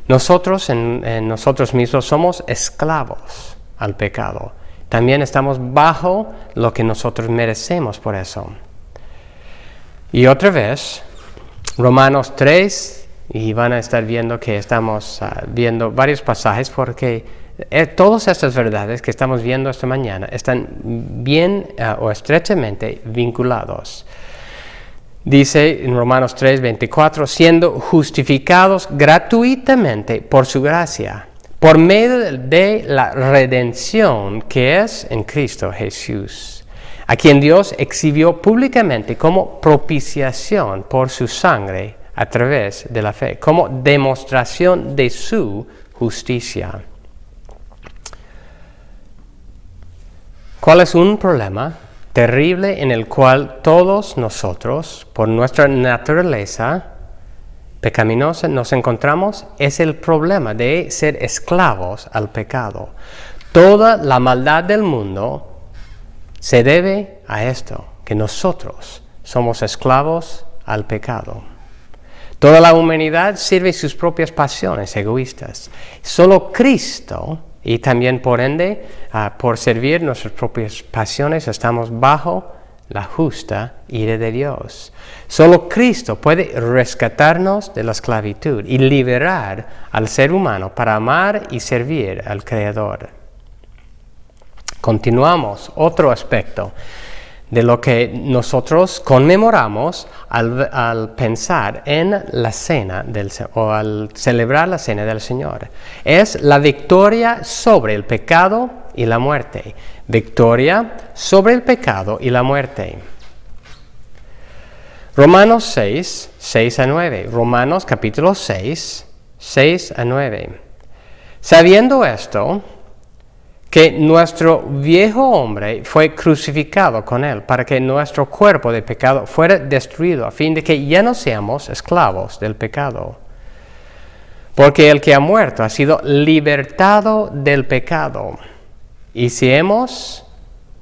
Nosotros en nosotros mismos somos esclavos al pecado. También estamos bajo lo que nosotros merecemos por eso. Y otra vez, Romanos 3, y van a estar viendo que estamos viendo varios pasajes, porque todas estas verdades que estamos viendo esta mañana están bien o estrechamente vinculados. Dice en Romanos 3:24, siendo justificados gratuitamente por su gracia, por medio de la redención que es en Cristo Jesús, a quien Dios exhibió públicamente como propiciación por su sangre a través de la fe, como demostración de su justicia. ¿Cuál es un problema terrible en el cual todos nosotros, por nuestra naturaleza pecaminosa, nos encontramos? Es el problema de ser esclavos al pecado. Toda la maldad del mundo se debe a esto, que nosotros somos esclavos al pecado. Toda la humanidad sirve sus propias pasiones egoístas. Solo Cristo, y también por ende, por servir nuestras propias pasiones, estamos bajo la justa ira de Dios. Solo Cristo puede rescatarnos de la esclavitud y liberar al ser humano para amar y servir al Creador. Continuamos, otro aspecto de lo que nosotros conmemoramos al pensar en la cena o al celebrar la cena del Señor. Es la victoria sobre el pecado y la muerte. Victoria sobre el pecado y la muerte. Romanos 6, 6 a 9. Romanos capítulo 6, 6 a 9. Sabiendo esto, que nuestro viejo hombre fue crucificado con él para que nuestro cuerpo de pecado fuera destruido, a fin de que ya no seamos esclavos del pecado. Porque el que ha muerto ha sido libertado del pecado. Y si hemos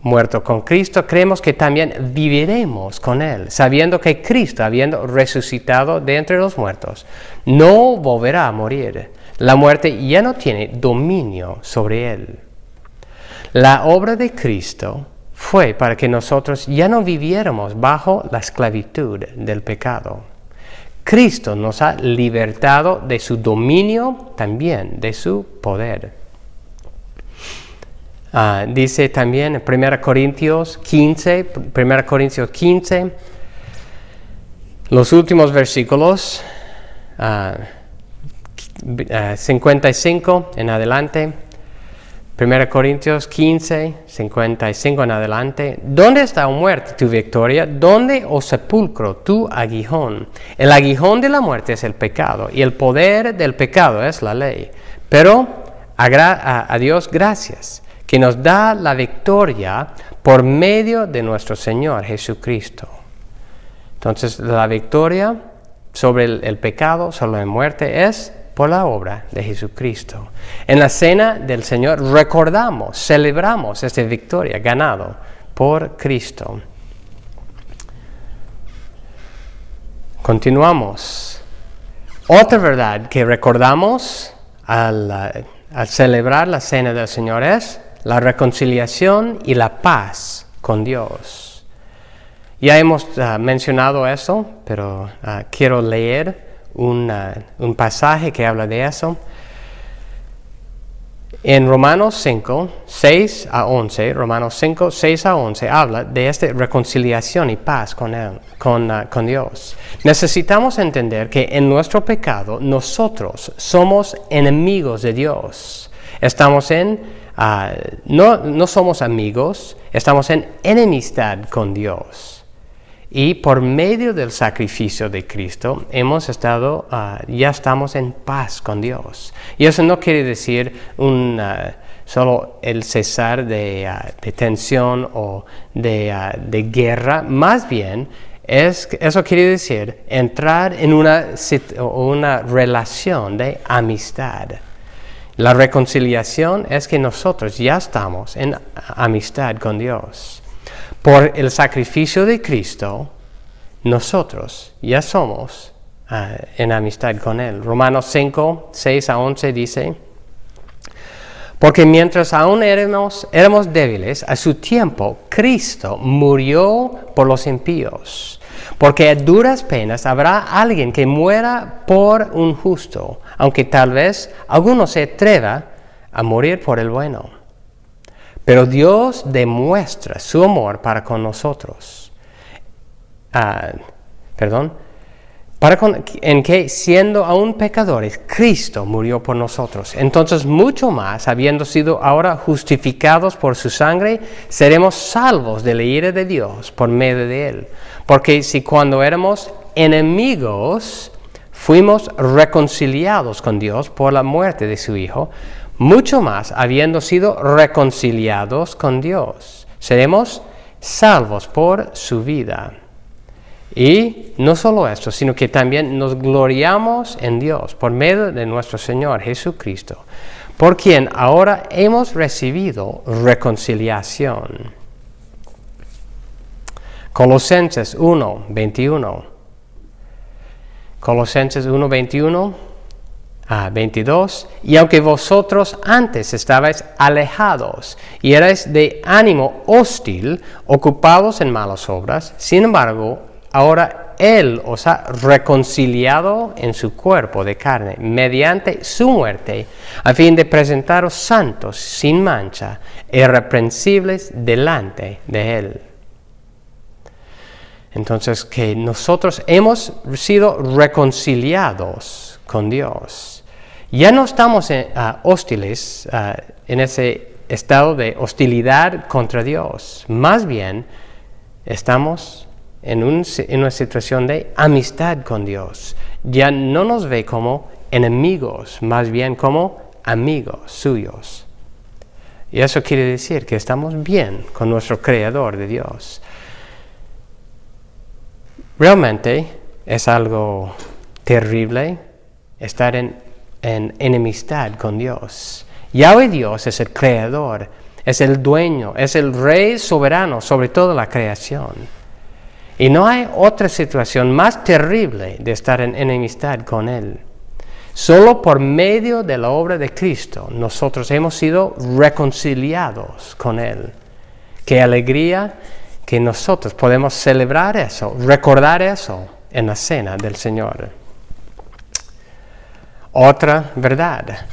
muerto con Cristo, creemos que también viviremos con él, sabiendo que Cristo, habiendo resucitado de entre los muertos, no volverá a morir. La muerte ya no tiene dominio sobre él. La obra de Cristo fue para que nosotros ya no viviéramos bajo la esclavitud del pecado. Cristo nos ha libertado de su dominio, también de su poder. Dice también en 1 Corintios 15, los últimos versículos, 55 en adelante. 1 Corintios 15, 55 en adelante. ¿Dónde está, oh muerte, tu victoria? ¿Dónde, oh sepulcro, tu aguijón? El aguijón de la muerte es el pecado, y el poder del pecado es la ley. Pero a Dios gracias, que nos da la victoria por medio de nuestro Señor Jesucristo. Entonces, la victoria sobre el pecado, sobre la muerte, es por la obra de Jesucristo. En la cena del Señor recordamos, celebramos esta victoria ganada por Cristo. Continuamos. Otra verdad que recordamos al celebrar la cena del Señor es la reconciliación y la paz con Dios. Ya hemos mencionado eso, pero quiero leer un pasaje que habla de eso. En Romanos 5, 6 a 11, Romanos 5, 6 a 11 habla de esta reconciliación y paz con Dios. Necesitamos entender que en nuestro pecado nosotros somos enemigos de Dios. Estamos no somos amigos, estamos en enemistad con Dios. Y por medio del sacrificio de Cristo ya estamos en paz con Dios. Y eso no quiere decir solo el cesar de tensión o de guerra. Más bien, eso quiere decir entrar en una relación de amistad. La reconciliación es que nosotros ya estamos en amistad con Dios. Por el sacrificio de Cristo, nosotros ya somos en amistad con Él. Romanos 5, 6 a 11 dice: porque mientras aún éramos débiles, a su tiempo Cristo murió por los impíos. Porque a duras penas habrá alguien que muera por un justo, aunque tal vez alguno se atreva a morir por el bueno. Pero Dios demuestra su amor para con nosotros. En que siendo aún pecadores, Cristo murió por nosotros. Entonces, mucho más, habiendo sido ahora justificados por su sangre, seremos salvos de la ira de Dios por medio de Él. Porque si cuando éramos enemigos, fuimos reconciliados con Dios por la muerte de su Hijo, mucho más, habiendo sido reconciliados con Dios, seremos salvos por su vida. Y no solo esto, sino que también nos gloriamos en Dios por medio de nuestro Señor Jesucristo, por quien ahora hemos recibido reconciliación. Colosenses 1, 21. Colosenses 1, 21. 22, y aunque vosotros antes estabais alejados y erais de ánimo hostil, ocupados en malas obras, sin embargo, ahora Él os ha reconciliado en su cuerpo de carne, mediante su muerte, a fin de presentaros santos, sin mancha, irreprensibles delante de Él. Entonces, que nosotros hemos sido reconciliados con Dios. Ya no estamos hostiles en ese estado de hostilidad contra Dios. Más bien, estamos en una situación de amistad con Dios. Ya no nos ve como enemigos, más bien como amigos suyos. Y eso quiere decir que estamos bien con nuestro Creador de Dios. Realmente es algo terrible estar en enemistad con Dios. Yahweh Dios es el Creador, es el dueño, es el Rey soberano sobre toda la creación. Y no hay otra situación más terrible de estar en enemistad con Él. Solo por medio de la obra de Cristo nosotros hemos sido reconciliados con Él. ¡Qué alegría! Que nosotros podemos celebrar eso, recordar eso en la cena del Señor. Otra verdad,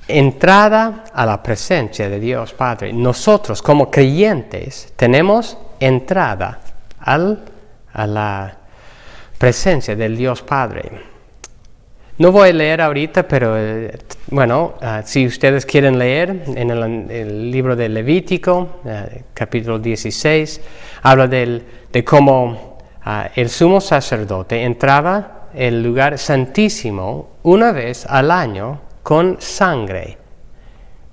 entrada a la presencia de Dios Padre. Nosotros como creyentes tenemos entrada a la presencia del Dios Padre. No voy a leer ahorita, pero si ustedes quieren leer en el libro de Levítico, capítulo 16, habla de cómo el sumo sacerdote entraba el lugar santísimo una vez al año con sangre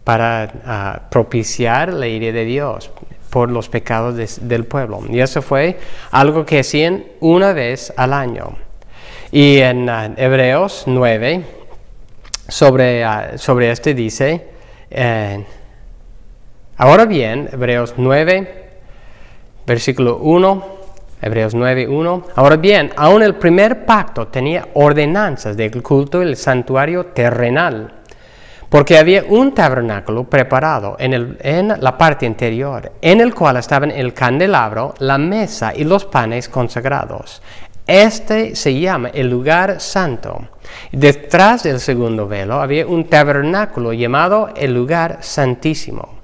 para propiciar la ira de Dios por los pecados del pueblo. Y eso fue algo que hacían una vez al año. Y en Hebreos 9, sobre este dice, ahora bien, Hebreos 9, versículo 1, Hebreos 9, 1, ahora bien, aún el primer pacto tenía ordenanzas del culto y el santuario terrenal, porque había un tabernáculo preparado en la parte interior, en el cual estaban el candelabro, la mesa y los panes consagrados. Este se llama el lugar santo. Detrás del segundo velo había un tabernáculo llamado el lugar santísimo,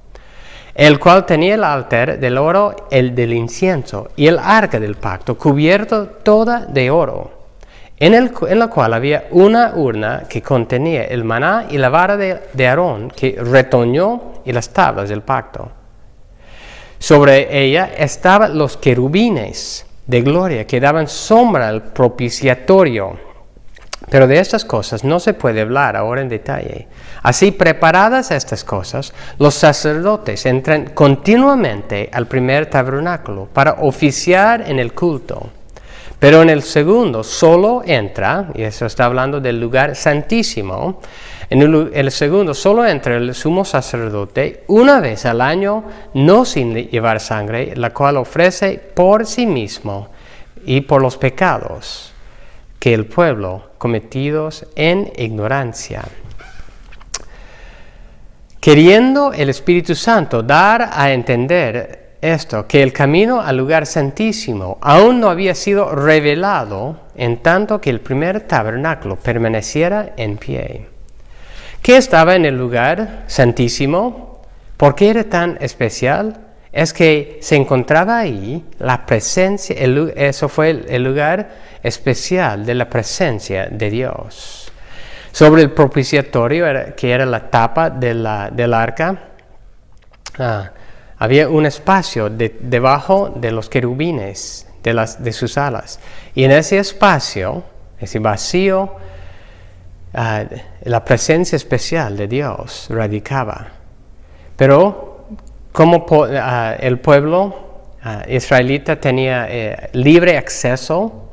el cual tenía el altar del oro, el del incienso, y el arca del pacto, cubierto toda de oro, en la cual había una urna que contenía el maná y la vara de Aarón, que retoñó, y las tablas del pacto. Sobre ella estaban los querubines de gloria que daban sombra al propiciatorio. Pero de estas cosas no se puede hablar ahora en detalle. Así, preparadas estas cosas, los sacerdotes entran continuamente al primer tabernáculo para oficiar en el culto. Pero en el segundo solo entra, y eso está hablando del lugar santísimo, en el segundo solo entra el sumo sacerdote una vez al año, no sin llevar sangre, la cual ofrece por sí mismo y por los pecados que el pueblo cometidos en ignorancia. Queriendo el Espíritu Santo dar a entender esto, que el camino al lugar santísimo aún no había sido revelado, en tanto que el primer tabernáculo permaneciera en pie. ¿Qué estaba en el lugar santísimo? ¿Por qué era tan especial? Es que se encontraba ahí la presencia, eso fue el lugar especial de la presencia de Dios. Sobre el propiciatorio, que era la tapa del arca, había un espacio debajo de los querubines, de sus alas. Y en ese espacio, ese vacío, la presencia especial de Dios radicaba. Pero como el pueblo israelita tenía libre acceso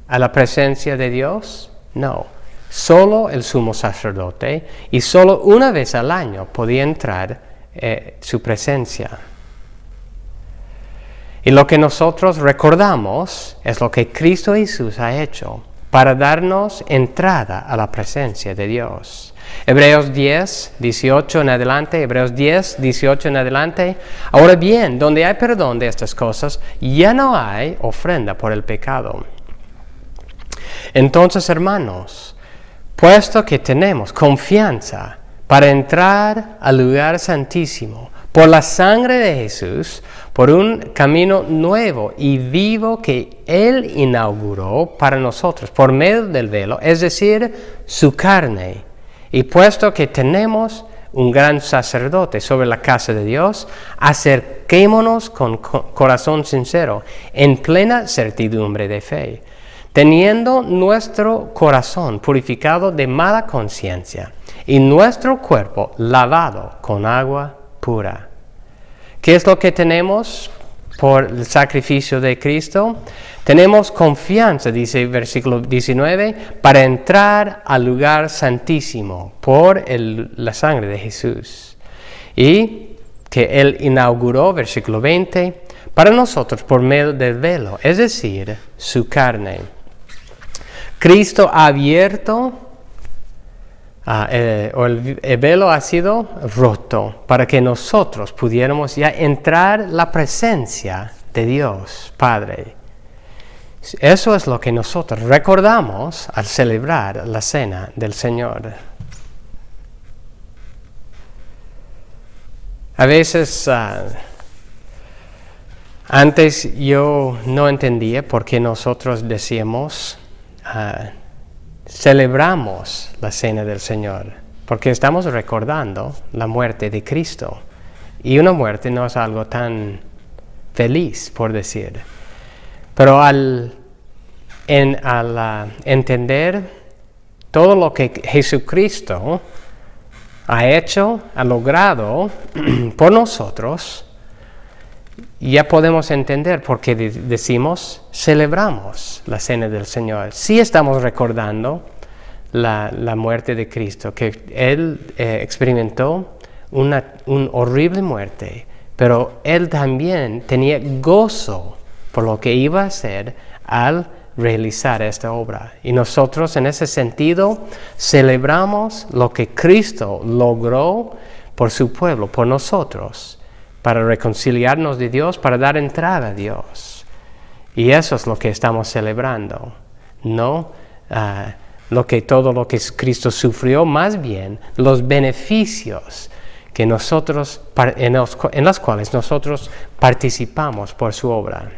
a la presencia de Dios, no. Solo el sumo sacerdote, y solo una vez al año podía entrar su presencia. Y lo que nosotros recordamos es lo que Cristo Jesús ha hecho para darnos entrada a la presencia de Dios. Hebreos 10, 18 en adelante, Hebreos 10, 18 en adelante. Ahora bien, donde hay perdón de estas cosas, ya no hay ofrenda por el pecado. Entonces, hermanos, puesto que tenemos confianza para entrar al lugar santísimo por la sangre de Jesús, por un camino nuevo y vivo que Él inauguró para nosotros por medio del velo, es decir, su carne. Y puesto que tenemos un gran sacerdote sobre la casa de Dios, acerquémonos con corazón sincero, en plena certidumbre de fe, teniendo nuestro corazón purificado de mala conciencia y nuestro cuerpo lavado con agua pura. ¿Qué es lo que tenemos por el sacrificio de Cristo? Tenemos confianza, dice el versículo 19, para entrar al lugar santísimo por la sangre de Jesús. Y que Él inauguró, versículo 20, para nosotros por medio del velo, es decir, su carne. Cristo ha abierto, el velo ha sido roto para que nosotros pudiéramos ya entrar la presencia de Dios Padre. Eso es lo que nosotros recordamos al celebrar la cena del Señor. A veces, antes yo no entendía por qué nosotros decíamos, celebramos la cena del Señor, porque estamos recordando la muerte de Cristo. Y una muerte no es algo tan feliz, por decir. Pero al entender todo lo que Jesucristo ha hecho, ha logrado por nosotros, ya podemos entender por qué decimos, celebramos la cena del Señor. Sí estamos recordando la muerte de Cristo, que Él experimentó una horrible muerte, pero Él también tenía gozo por lo que iba a hacer al realizar esta obra. Y nosotros en ese sentido celebramos lo que Cristo logró por su pueblo, por nosotros, para reconciliarnos de Dios, para dar entrada a Dios. Y eso es lo que estamos celebrando, no todo lo que Cristo sufrió, más bien los beneficios que nosotros, en los cuales nosotros participamos por su obra.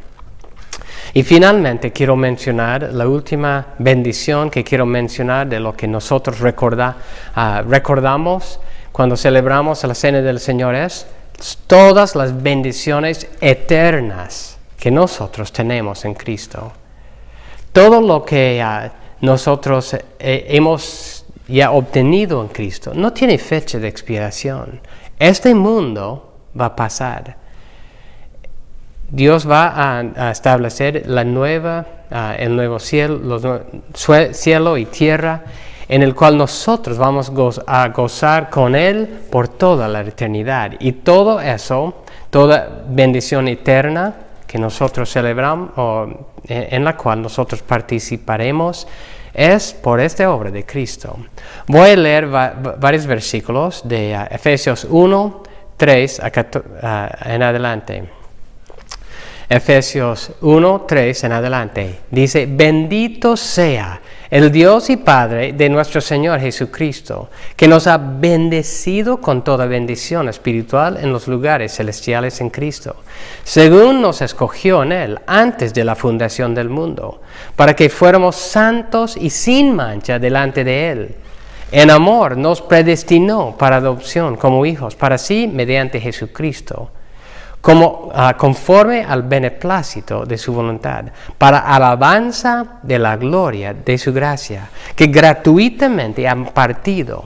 Y finalmente quiero mencionar la última bendición que quiero mencionar de lo que nosotros recordamos cuando celebramos la cena del Señor es todas las bendiciones eternas que nosotros tenemos en Cristo. Todo lo que nosotros hemos ya obtenido en Cristo no tiene fecha de expiración. Este mundo va a pasar. Dios va a establecer el nuevo cielo y tierra, en el cual nosotros vamos a gozar con Él por toda la eternidad. Y todo eso, toda bendición eterna que nosotros celebramos, en la cual nosotros participaremos, es por esta obra de Cristo. Voy a leer varios versículos de Efesios 1, 3 en adelante. Efesios 1, 3 en adelante. Dice, bendito sea el Dios y Padre de nuestro Señor Jesucristo, que nos ha bendecido con toda bendición espiritual en los lugares celestiales en Cristo, según nos escogió en Él antes de la fundación del mundo, para que fuéramos santos y sin mancha delante de Él. En amor nos predestinó para adopción como hijos, para sí mediante Jesucristo, conforme al beneplácito de su voluntad, para alabanza de la gloria de su gracia, que gratuitamente han partido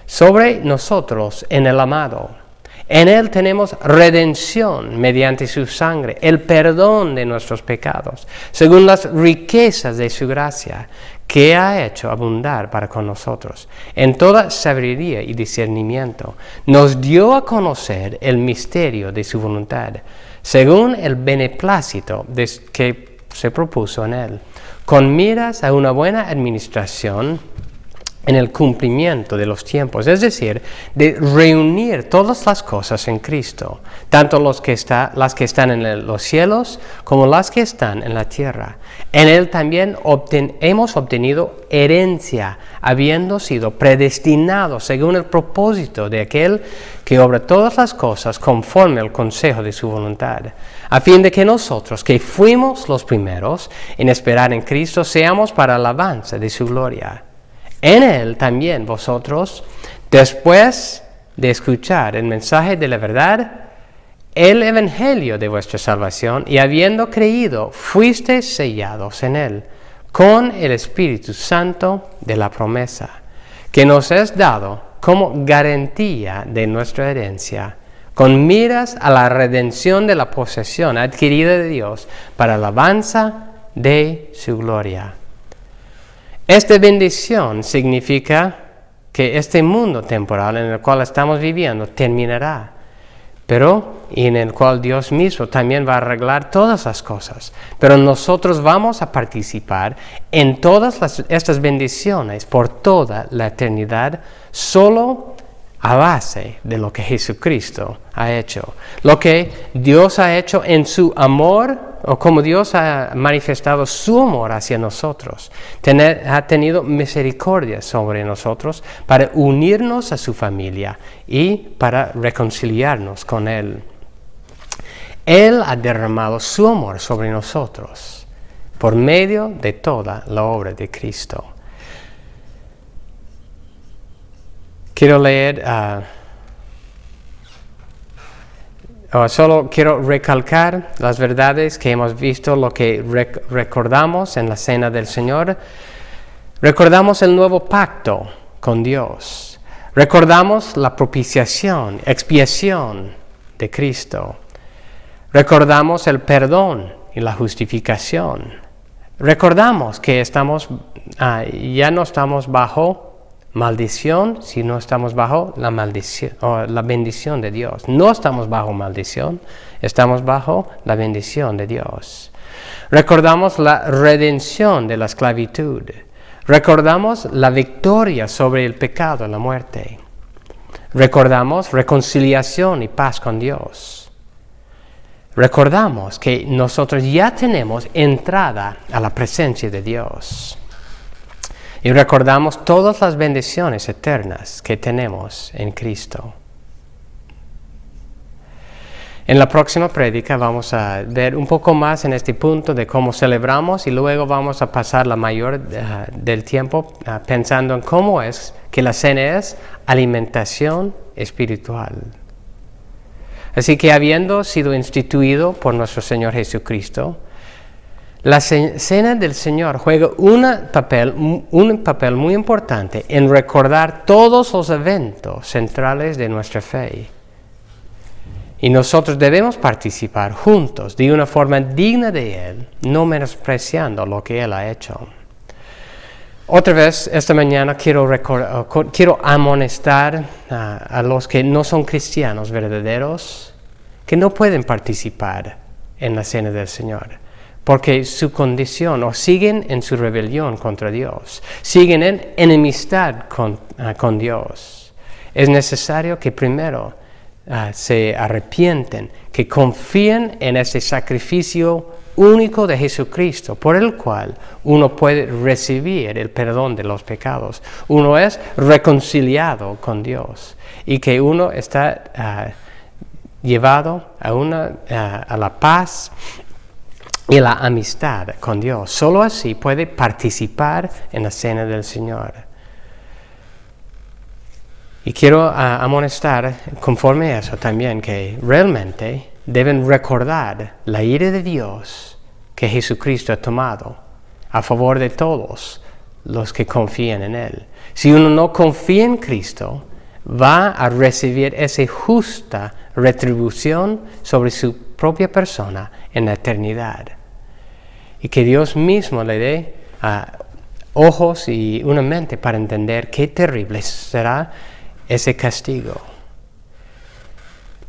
sobre nosotros en el amado. En Él tenemos redención mediante su sangre, el perdón de nuestros pecados, según las riquezas de su gracia, que ha hecho abundar para con nosotros en toda sabiduría y discernimiento. Nos dio a conocer el misterio de su voluntad, según el beneplácito que se propuso en Él, con miras a una buena administración en el cumplimiento de los tiempos, es decir, de reunir todas las cosas en Cristo, tanto las que están en los cielos como las que están en la tierra. En Él también hemos obtenido herencia, habiendo sido predestinados según el propósito de aquel que obra todas las cosas conforme al consejo de su voluntad, a fin de que nosotros, que fuimos los primeros en esperar en Cristo, seamos para alabanza de su gloria. En Él también vosotros, después de escuchar el mensaje de la verdad, el evangelio de vuestra salvación, y habiendo creído, fuisteis sellados en Él, con el Espíritu Santo de la promesa, que nos es dado como garantía de nuestra herencia, con miras a la redención de la posesión adquirida de Dios para alabanza de su gloria. Esta bendición significa que este mundo temporal en el cual estamos viviendo terminará, pero en el cual Dios mismo también va a arreglar todas las cosas. Pero nosotros vamos a participar en todas estas bendiciones por toda la eternidad, solo a base de lo que Jesucristo ha hecho. Lo que Dios ha hecho en su amor, o como Dios ha manifestado su amor hacia nosotros. Ha tenido misericordia sobre nosotros para unirnos a su familia y para reconciliarnos con Él. Él ha derramado su amor sobre nosotros por medio de toda la obra de Cristo. Quiero leer, solo quiero recalcar las verdades que hemos visto, lo que recordamos en la Cena del Señor. Recordamos el nuevo pacto con Dios. Recordamos la propiciación, expiación de Cristo. Recordamos el perdón y la justificación. Recordamos que ya no estamos bajo maldición, si no estamos bajo la maldición o la bendición de Dios. No estamos bajo maldición, estamos bajo la bendición de Dios. Recordamos la redención de la esclavitud. Recordamos la victoria sobre el pecado y la muerte. Recordamos reconciliación y paz con Dios. Recordamos que nosotros ya tenemos entrada a la presencia de Dios. Y recordamos todas las bendiciones eternas que tenemos en Cristo. En la próxima prédica vamos a ver un poco más en este punto de cómo celebramos y luego vamos a pasar la mayor del tiempo pensando en cómo es que la cena es alimentación espiritual. Así que habiendo sido instituido por nuestro Señor Jesucristo, la Cena del Señor juega un papel muy importante en recordar todos los eventos centrales de nuestra fe. Y nosotros debemos participar juntos de una forma digna de Él, no menospreciando lo que Él ha hecho. Otra vez, esta mañana quiero amonestar a los que no son cristianos verdaderos, que no pueden participar en la Cena del Señor. Porque su condición, o siguen en su rebelión contra Dios, siguen en enemistad con Dios. Es necesario que primero se arrepienten, que confíen en ese sacrificio único de Jesucristo, por el cual uno puede recibir el perdón de los pecados. Uno es reconciliado con Dios y que uno está llevado a la paz y la amistad con Dios. Solo así puede participar en la Cena del Señor. Y quiero amonestar conforme a eso también que realmente deben recordar la ira de Dios que Jesucristo ha tomado a favor de todos los que confían en Él. Si uno no confía en Cristo, va a recibir esa justa retribución sobre su propia persona en la eternidad. Y que Dios mismo le dé ojos y una mente para entender qué terrible será ese castigo.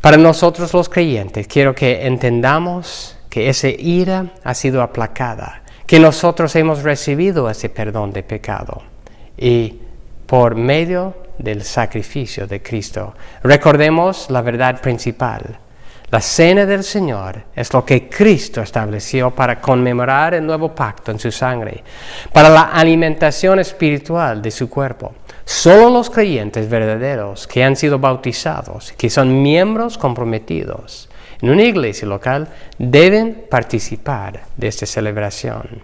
Para nosotros los creyentes, quiero que entendamos que esa ira ha sido aplacada, que nosotros hemos recibido ese perdón de pecado y por medio del sacrificio de Cristo. Recordemos la verdad principal. La cena del Señor es lo que Cristo estableció para conmemorar el nuevo pacto en su sangre, para la alimentación espiritual de su cuerpo. Solo los creyentes verdaderos que han sido bautizados, que son miembros comprometidos en una iglesia local, deben participar de esta celebración.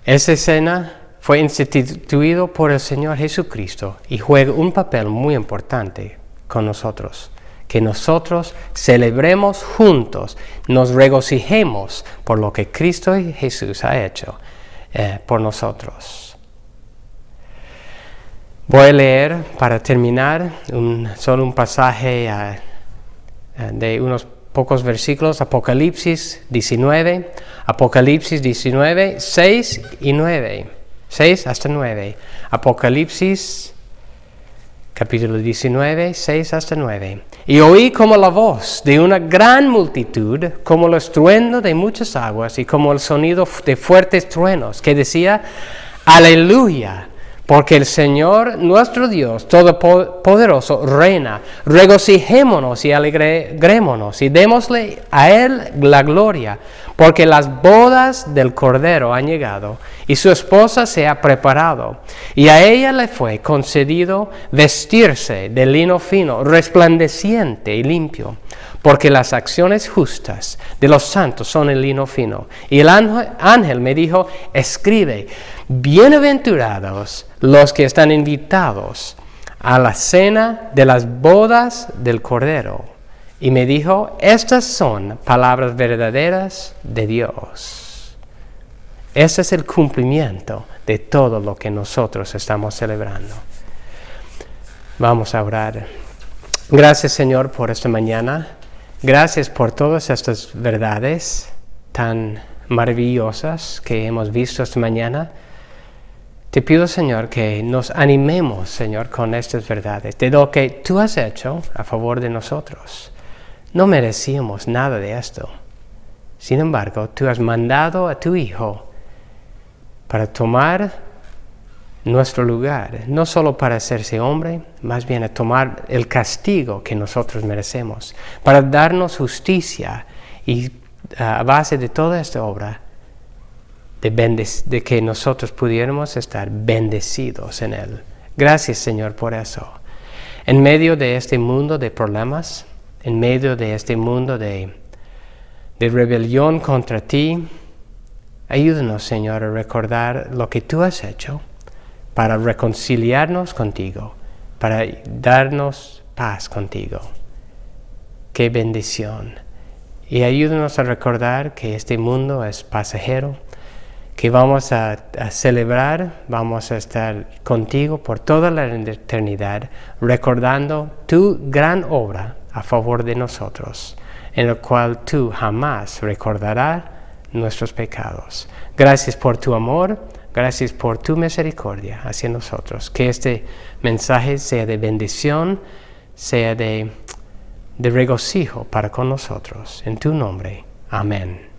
Esta cena fue instituido por el Señor Jesucristo y juega un papel muy importante con nosotros. Que nosotros celebremos juntos, nos regocijemos por lo que Cristo Jesús ha hecho por nosotros. Voy a leer para terminar solo un pasaje de unos pocos versículos, Apocalipsis 19, 6 y 9, 6 hasta 9, Apocalipsis capítulo 19, 6 hasta 9. Y oí como la voz de una gran multitud, como el estruendo de muchas aguas y como el sonido de fuertes truenos, que decía, Aleluya, porque el Señor nuestro Dios Todopoderoso reina. Regocijémonos y alegrémonos y démosle a Él la gloria, porque las bodas del Cordero han llegado y su esposa se ha preparado. Y a ella le fue concedido vestirse de lino fino, resplandeciente y limpio, porque las acciones justas de los santos son el lino fino. Y el ángel me dijo, escribe, bienaventurados los que están invitados a la cena de las bodas del Cordero. Y me dijo, estas son palabras verdaderas de Dios. Ese es el cumplimiento de todo lo que nosotros estamos celebrando. Vamos a orar. Gracias, Señor, por esta mañana. Gracias por todas estas verdades tan maravillosas que hemos visto esta mañana. Te pido, Señor, que nos animemos, Señor, con estas verdades, de lo que tú has hecho a favor de nosotros. No merecíamos nada de esto. Sin embargo, tú has mandado a tu Hijo para tomar nuestro lugar, no solo para hacerse hombre, más bien a tomar el castigo que nosotros merecemos, para darnos justicia y a base de toda esta obra, de que nosotros pudiéramos estar bendecidos en Él. Gracias, Señor, por eso. En medio de este mundo de problemas, en medio de este mundo de rebelión contra ti, ayúdanos, Señor, a recordar lo que tú has hecho para reconciliarnos contigo, para darnos paz contigo. ¡Qué bendición! Y ayúdanos a recordar que este mundo es pasajero, que vamos a celebrar, vamos a estar contigo por toda la eternidad, recordando tu gran obra a favor de nosotros, en el cual tú jamás recordarás nuestros pecados. Gracias por tu amor, gracias por tu misericordia hacia nosotros. Que este mensaje sea de bendición, sea de regocijo para con nosotros. En tu nombre. Amén.